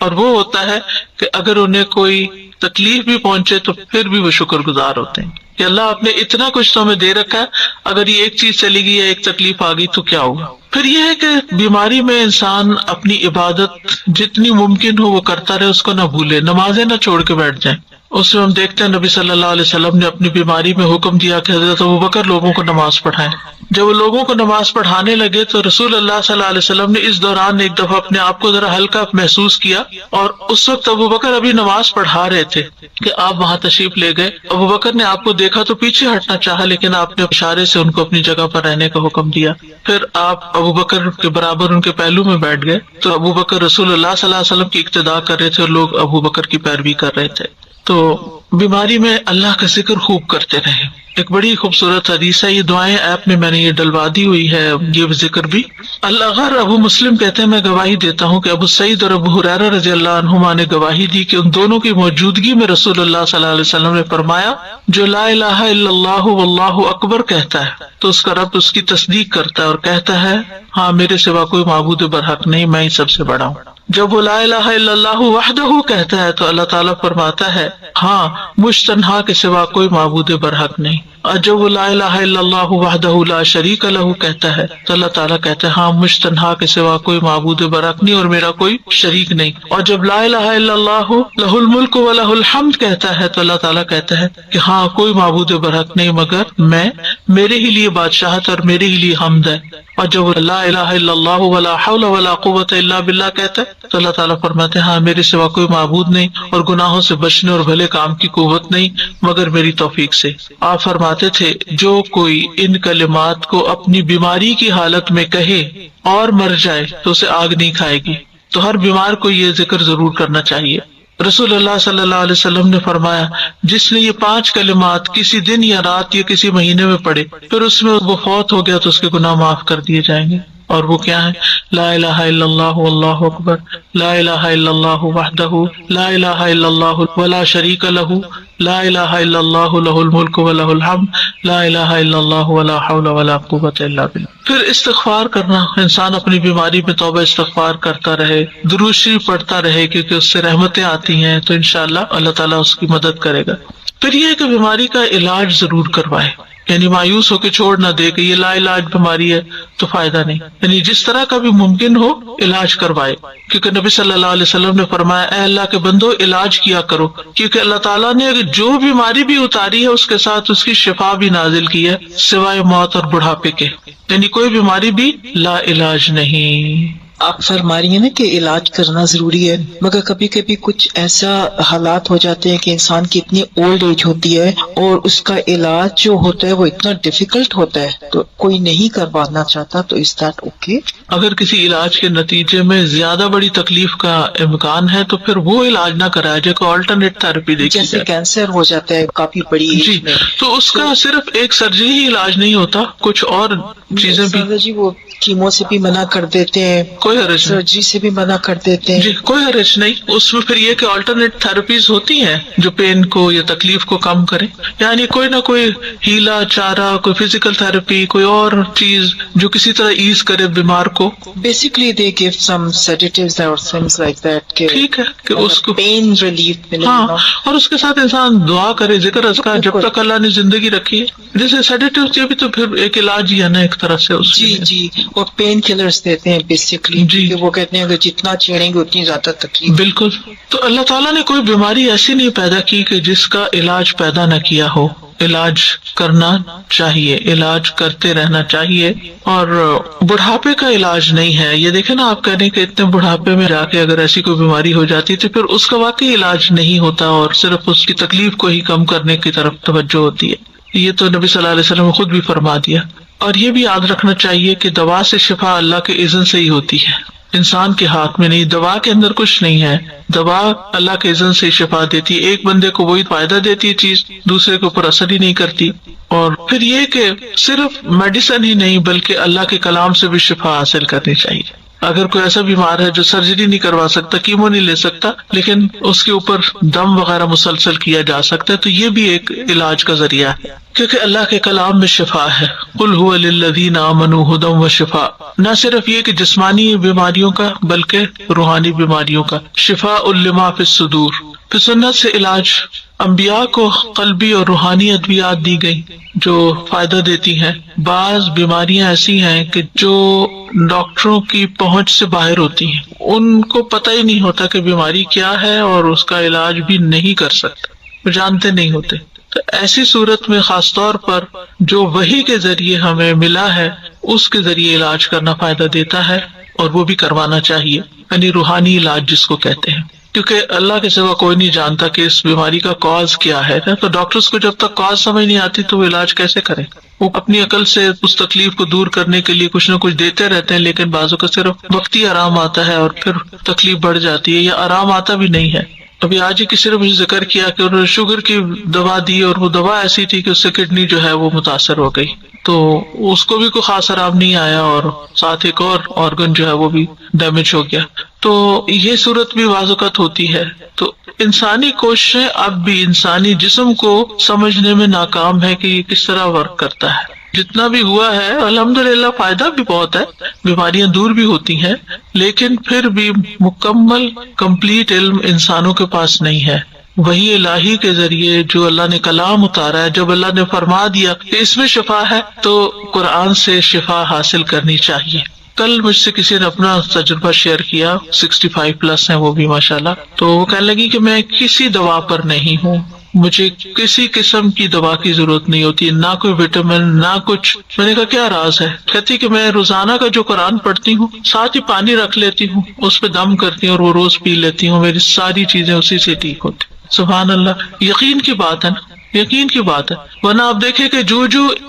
اور وہ ہوتا ہے کہ اگر انہیں کوئی تکلیف بھی پہنچے تو پھر بھی وہ شکر گزار ہوتے ہیں کہ اللہ آپ نے اتنا کچھ تو ہمیں دے رکھا ہے، اگر یہ ایک چیز چلی گئی یا ایک تکلیف آ گئی تو کیا ہوگا. پھر یہ ہے کہ بیماری میں انسان اپنی عبادت جتنی ممکن ہو وہ کرتا رہے، اس کو نہ بھولے، نمازیں نہ چھوڑ کے بیٹھ جائیں. اس میں ہم دیکھتے ہیں نبی صلی اللہ علیہ وسلم نے اپنی بیماری میں حکم دیا کہ حضرت ابوبکر لوگوں کو نماز پڑھائیں. جب وہ لوگوں کو نماز پڑھانے لگے تو رسول اللہ صلی اللہ علیہ وسلم نے اس دوران ایک دفعہ اپنے آپ کو ذرا ہلکا محسوس کیا، اور اس وقت ابوبکر ابھی نماز پڑھا رہے تھے کہ آپ وہاں تشریف لے گئے. ابوبکر نے آپ کو دیکھا تو پیچھے ہٹنا چاہا، لیکن آپ نے اشارے سے ان کو اپنی جگہ پر رہنے کا حکم دیا. پھر آپ ابوبکر کے برابر ان کے پہلو میں بیٹھ گئے، تو ابوبکر رسول اللہ صلی اللہ علیہ وسلم کی اقتداء کر رہے تھے اور لوگ ابوبکر کی پیروی کر رہے تھے. تو بیماری میں اللہ کا ذکر خوب کرتے رہیں. ایک بڑی خوبصورت حدیث ہے، یہ دعائیں ایپ میں نے یہ ڈلوا دی ہوئی ہے، یہ ذکر بھی. الغر ابو مسلم کہتے ہیں میں گواہی دیتا ہوں کہ ابو سعید اور ابو ہریرہ رضی اللہ عنہما نے گواہی دی کہ ان دونوں کی موجودگی میں رسول اللہ صلی اللہ علیہ وسلم نے فرمایا جو لا الہ الا اللہ واللہ اکبر کہتا ہے تو اس کا رب اس کی تصدیق کرتا ہے اور کہتا ہے ہاں میرے سوا کوئی معبود برحق نہیں، میں ہی سب سے بڑا ہوں. جب وہ لا الہ الا اللہ وحدہ کہتا ہے تو اللہ تعالیٰ فرماتا ہے ہاں مجھ تنہا کے سوا کوئی معبود برحق نہیں. اور جب وہ لا الہ الا اللہ وحدہ لا شریک لہ کہتا ہے تو اللہ تعالیٰ کہتا ہے ہاں مجھ تنہا کے سوا کوئی معبود برحق نہیں اور میرا کوئی شریک نہیں. اور جب لا الہ الا اللہ لہ الملک و لہ الحمد کہتا ہے تو اللہ تعالیٰ کہتا ہے کہ ہاں کوئی معبود برحق نہیں مگر میں، میرے ہی لیے بادشاہت اور میرے ہی لیے حمد ہے. اور جب لا الہ الا اللہ ولا حول ولا قوت الا باللہ کہتا ہے تو اللہ تعالیٰ فرماتے ہیں ہاں میرے سوا کوئی معبود نہیں اور گناہوں سے بچنے اور بھلے کام کی قوت نہیں مگر میری توفیق سے. آپ فرماتے تھے جو کوئی ان کلمات کو اپنی بیماری کی حالت میں کہے اور مر جائے تو اسے آگ نہیں کھائے گی. تو ہر بیمار کو یہ ذکر ضرور کرنا چاہیے. رسول اللہ صلی اللہ علیہ وسلم نے فرمایا جس نے یہ 5 کلمات کسی دن یا رات یا کسی مہینے میں پڑھے پھر اس میں وہ فوت ہو گیا تو اس کے گناہ معاف کر دیے جائیں گے. اور وہ کیا ہے؟ لا الہ الا اللہ واللہ اکبر، لا الہ الا اللہ وحدہ لا الہ الا اللہ ولا شریک لہ، لا الہ الا اللہ لہ الملک و لہ الحمد، لا الہ الا اللہ ولا حول ولا قوت الا باللہ. پھر استغفار کرنا، انسان اپنی بیماری میں توبہ استغفار کرتا رہے، درود شریف پڑھتا رہے کیونکہ اس سے رحمتیں آتی ہیں تو انشاءاللہ اللہ تعالیٰ اس کی مدد کرے گا. پھر یہ ہے کہ بیماری کا علاج ضرور کروائے، یعنی مایوس ہو کے چھوڑ نہ دے کہ یہ لا علاج بیماری ہے تو فائدہ نہیں، یعنی جس طرح کا بھی ممکن ہو علاج کروائے. کیونکہ نبی صلی اللہ علیہ وسلم نے فرمایا اے اللہ کے بندو علاج کیا کرو، کیونکہ اللہ تعالیٰ نے جو بیماری بھی اتاری ہے اس کے ساتھ اس کی شفا بھی نازل کی ہے سوائے موت اور بڑھاپے کے، یعنی کوئی بیماری بھی لا علاج نہیں. آپ فرما رہی ہیں نا کہ علاج کرنا ضروری ہے، مگر کبھی کبھی کچھ ایسا حالات ہو جاتے ہیں کہ انسان کی اتنی اولڈ ایج ہوتی ہے اور اس کا علاج جو ہوتا ہے وہ اتنا ڈیفیکلٹ ہوتا ہے تو کوئی نہیں کروانا چاہتا، تو از دیٹ اوکے؟ اگر کسی علاج کے نتیجے میں زیادہ بڑی تکلیف کا امکان ہے تو پھر وہ علاج نہ کرایا جائے، کوئی آلٹرنیٹ تھراپی دیکھی جیسے کینسر ہو جاتا ہے کافی بڑی ایج جی میں، تو اس کا صرف ایک سرجری ہی علاج نہیں ہوتا، کچھ اور چیزیں بھی. جی وہ کیمو سے بھی منع کر دیتے ہیں، کوئی حرج نہیں سرجری سے بھی منع کر دیتے ہیں. جی کوئی حرج نہیں، اس میں پھر یہ کہ آلٹرنیٹ تھراپیز ہوتی ہیں جو پین کو یا تکلیف کو کم کریں، یعنی کوئی نہ کوئی ہیلا چارہ، کوئی فزیکل تھراپی، کوئی اور چیز جو کسی طرح ایز کرے بیمار کو. بیسکلی دے گیو سم سیڈیٹیوز اور things like that کہ ٹھیک ہے کہ اس کو پین ریلیف ملے. ہاں، اور اس کے ساتھ انسان دعا کرے، ذکر اذکار جب تک اللہ نے زندگی رکھی ہے. جیسے سیڈیٹیوز یہ بھی تو پھر ایک علاج ہی ہے نا ایک طرح سے اس جی جی، اور پین کلرز دیتے ہیں بیسکلی جی. کہ وہ کہتے ہیں کہ جتنا چھیڑیں گے اتنی زیادہ تکلیف. بالکل. تو اللہ تعالیٰ نے کوئی بیماری ایسی نہیں پیدا کی کہ جس کا علاج پیدا نہ کیا ہو. علاج کرنا چاہیے، علاج کرتے رہنا چاہیے. اور بڑھاپے کا علاج نہیں ہے یہ. دیکھیں نا، آپ کہہ رہے ہیں کہ اتنے بڑھاپے میں جا کے اگر ایسی کوئی بیماری ہو جاتی تو پھر اس کا واقعی علاج نہیں ہوتا اور صرف اس کی تکلیف کو ہی کم کرنے کی طرف توجہ ہوتی ہے. یہ تو نبی صلی اللہ علیہ وسلم نے خود بھی فرما دیا. اور یہ بھی یاد رکھنا چاہیے کہ دوا سے شفا اللہ کے اذن سے ہی ہوتی ہے، انسان کے ہاتھ میں نہیں. دوا کے اندر کچھ نہیں ہے، دوا اللہ کے اذن سے شفا دیتی ہے. ایک بندے کو وہی فائدہ دیتی ہے چیز، دوسرے کے اوپر اثر ہی نہیں کرتی. اور پھر یہ کہ صرف میڈیسن ہی نہیں بلکہ اللہ کے کلام سے بھی شفا حاصل کرنی چاہیے. اگر کوئی ایسا بیمار ہے جو سرجری نہیں کروا سکتا، کیمو نہیں لے سکتا، لیکن اس کے اوپر دم وغیرہ مسلسل کیا جا سکتا ہے، تو یہ بھی ایک علاج کا ذریعہ ہے، کیونکہ اللہ کے کلام میں شفا ہے. قل هو للذین آمنوا ھدی وشفاء. نہ صرف یہ کہ جسمانی بیماریوں کا بلکہ روحانی بیماریوں کا. شفاء لما فی الصدور. پھر سنت سے علاج. انبیاء کو قلبی اور روحانی ادویات دی گئی جو فائدہ دیتی ہیں. بعض بیماریاں ایسی ہیں کہ جو ڈاکٹروں کی پہنچ سے باہر ہوتی ہیں، ان کو پتہ ہی نہیں ہوتا کہ بیماری کیا ہے اور اس کا علاج بھی نہیں کر سکتے، وہ جانتے نہیں ہوتے. تو ایسی صورت میں خاص طور پر جو وحی کے ذریعے ہمیں ملا ہے اس کے ذریعے علاج کرنا فائدہ دیتا ہے، اور وہ بھی کروانا چاہیے، یعنی روحانی علاج جس کو کہتے ہیں. کیونکہ اللہ کے سوا کوئی نہیں جانتا کہ اس بیماری کا کاز کیا ہے. تو ڈاکٹرز کو جب تک کاز سمجھ نہیں آتی تو وہ علاج کیسے کریں؟ وہ اپنی عقل سے اس تکلیف کو دور کرنے کے لیے کچھ نہ کچھ دیتے رہتے ہیں، لیکن بعضوں کا صرف وقتی آرام آتا ہے اور پھر تکلیف بڑھ جاتی ہے یا آرام آتا بھی نہیں ہے. ابھی آج ہی کسی نے مجھے ذکر کیا کہ انہوں نے شوگر کی دوا دی اور وہ دوا ایسی تھی کہ اس سے کڈنی جو ہے وہ متاثر ہو گئی، تو اس کو بھی کوئی خاص آرام نہیں آیا اور ساتھ ایک اور آرگن جو ہے وہ بھی ڈیمیج ہو گیا. تو یہ صورت بھی بعض اوقات ہوتی ہے. تو انسانی کوششیں اب بھی انسانی جسم کو سمجھنے میں ناکام ہے کہ یہ کس طرح ورک کرتا ہے. جتنا بھی ہوا ہے الحمدللہ فائدہ بھی بہت ہے، بیماریاں دور بھی ہوتی ہیں، لیکن پھر بھی مکمل کمپلیٹ علم انسانوں کے پاس نہیں ہے. وہی الہی کے ذریعے جو اللہ نے کلام اتارا ہے، جب اللہ نے فرما دیا کہ اس میں شفا ہے تو قرآن سے شفا حاصل کرنی چاہیے. کل مجھ سے کسی نے اپنا تجربہ شیئر کیا، 65+ ہیں وہ بھی ماشاءاللہ. تو وہ کہنے لگی کہ میں کسی دوا پر نہیں ہوں، مجھے کسی قسم کی دوا کی ضرورت نہیں ہوتی، نہ کوئی وٹامن نہ کچھ. میں نے کہا کیا راز ہے؟ کہتی کہ میں روزانہ کا جو قرآن پڑھتی ہوں ساتھ ہی پانی رکھ لیتی ہوں، اس پہ دم کرتی ہوں اور وہ روز پی لیتی ہوں، میری ساری چیزیں اسی سے ٹھیک ہوتی. سبحان اللہ. یقین کی بات ہے نا، یقین کی بات ہے. ورنہ آپ دیکھیں کہ جو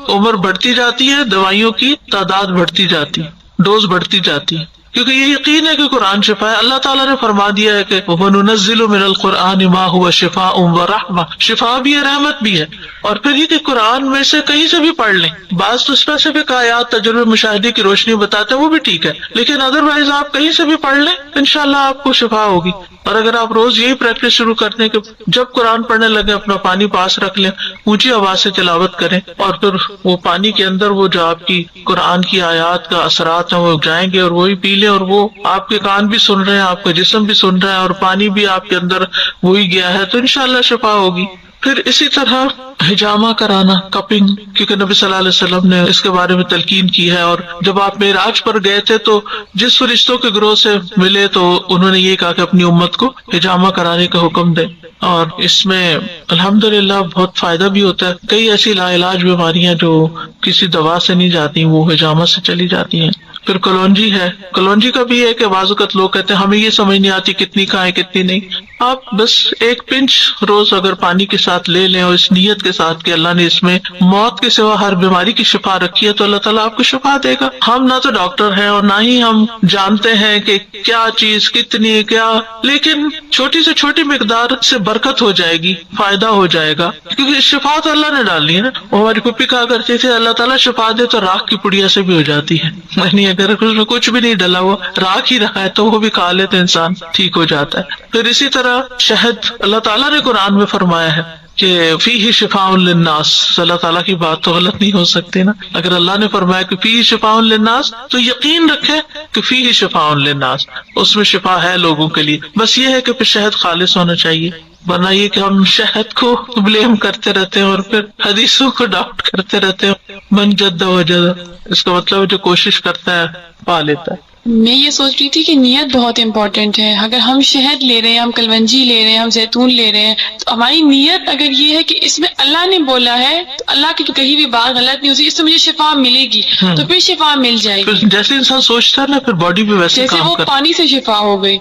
عمر بڑھتی جاتی ہے دوائیوں کی تعداد بڑھتی جاتی ہے، ڈوز بڑھتی جاتی ہے، کیونکہ یہ یقین ہے کہ قرآن شفا ہے. اللہ تعالیٰ نے فرما دیا ہے کہ وَنُنَزِّلُ مِنَ الْقُرْآنِ مَا هُوَ شِفَاءٌ وَرَحْمَةٌ. شفا بھی ہے، رحمت بھی ہے. اور پھر یہ کہ قرآن میں سے کہیں سے بھی پڑھ لیں. بعض تو اسپیسیفک آیات تجربے مشاہدے کی روشنی بتاتے ہیں، وہ بھی ٹھیک ہے، لیکن ادروائز آپ کہیں سے بھی پڑھ لیں انشاءاللہ آپ کو شفا ہوگی. اور اگر آپ روز یہی پریکٹس شروع کر دیں کہ جب قرآن پڑھنے لگے اپنا پانی پاس رکھ لیں، اونچی آواز سے تلاوت کریں، اور پھر وہ پانی کے اندر وہ جو آپ کی قرآن کی آیات کا اثرات ہیں وہ جائیں گے اور وہی پی لیں، اور وہ آپ کے کان بھی سن رہے ہیں، آپ کا جسم بھی سن رہا ہے، اور پانی بھی آپ کے اندر وہی گیا ہے، تو انشاءاللہ شفا ہوگی. پھر اسی طرح حجامہ کرانا، کپنگ، کیونکہ نبی صلی اللہ علیہ وسلم نے اس کے بارے میں تلقین کی ہے. اور جب آپ معراج پر گئے تھے تو جس فرشتوں کے گروہ سے ملے تو انہوں نے یہ کہا کہ اپنی امت کو حجامہ کرانے کا حکم دیں. اور اس میں الحمدللہ بہت فائدہ بھی ہوتا ہے. کئی ایسی لا علاج بیماریاں جو کسی دوا سے نہیں جاتی وہ حجامہ سے چلی جاتی ہیں. پھر کلونجی ہے. کلونجی کا بھی ہے کہ بعض اوقات لوگ کہتے ہیں ہمیں یہ سمجھ نہیں آتی کتنی کھائیں کتنی نہیں. آپ بس ایک پنچ روز اگر پانی کے ساتھ لے لیں اور اس نیت کے ساتھ کہ اللہ نے اس میں موت کے سوا ہر بیماری کی شفا رکھی ہے تو اللہ تعالیٰ آپ کو شفا دے گا. ہم نہ تو ڈاکٹر ہیں اور نہ ہی ہم جانتے ہیں کہ کیا چیز کتنی کیا، لیکن چھوٹی سے چھوٹی مقدار سے برکت ہو جائے گی، فائدہ ہو جائے گا، کیونکہ شفا تو اللہ نے ڈالنی ہے نا. وہ ہماری پھپھی کہا کرتے تھے اللہ تعالیٰ شفا دے تو راکھ کی پڑیا سے بھی ہو جاتی ہے، یعنی اگر اس میں کچھ بھی نہیں ڈلا ہوا راکھ ہی رہا ہے تو وہ بھی کھا لے تو انسان ٹھیک ہو جاتا ہے. پھر اسی طرح شہد، اللہ تعالیٰ نے قرآن میں فرمایا ہے کہ فیہ شفاء للناس. اللہ تعالیٰ کی بات تو غلط نہیں ہو سکتی نا. اگر اللہ نے فرمایا کہ فیہ شفاء للناس تو یقین رکھیں کہ فیہ شفاء للناس، اس میں شفا ہے لوگوں کے لیے. بس یہ ہے کہ پھر شہد خالص ہونا چاہیے، ورنہ یہ کہ ہم شہد کو بلیم کرتے رہتے ہیں اور پھر حدیثوں کو ڈاؤٹ کرتے رہتے ہیں. من جد وجد، اس کا مطلب جو کوشش کرتا ہے پا لیتا ہے. میں یہ سوچ رہی تھی کہ نیت بہت امپورٹنٹ ہے. اگر ہم شہد لے رہے ہیں، ہم کلونجی لے رہے ہیں، ہم زیتون لے رہے ہیں، تو ہماری نیت اگر یہ ہے کہ اس میں اللہ نے بولا ہے تو اللہ کی تو کہیں بھی بات غلط نہیں ہوتی، اس سے مجھے شفا ملے گی تو پھر شفا مل جائے گی. پھر جیسے انسان سوچتا ہے نا پھر باڈی بھی ویسے جیسے کام وہ کرتا پانی سے شفا ہو گئی.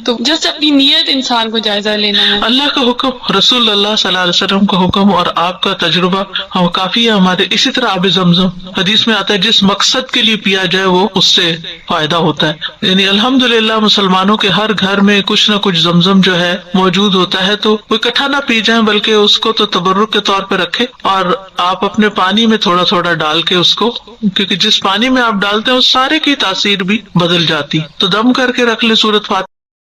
تو جسٹ اپنی نیت انسان کو جائزہ لینا ہے. اللہ کا حکم، رسول اللہ صلی اللہ علیہ وسلم کا حکم اور آپ کا تجربہ ہم کافی ہے ہمارے. اسی طرح آب زمزم حدیث میں آتا ہے جس مقصد کے لیے پیا جائے وہ اس سے فائدہ ہوتا ہے. یعنی الحمدللہ مسلمانوں کے ہر گھر میں کچھ نہ کچھ زمزم جو ہے موجود ہوتا ہے، تو وہ اکٹھا نہ پی جائیں بلکہ اس کو تو تبرک کے طور پہ رکھے، اور آپ اپنے پانی میں تھوڑا تھوڑا ڈال کے اس کو، کیونکہ جس پانی میں آپ ڈالتے ہیں اس سارے کی تاثیر بھی بدل جاتی. تو دم کر کے رکھ لیں سورۃ فاتحہ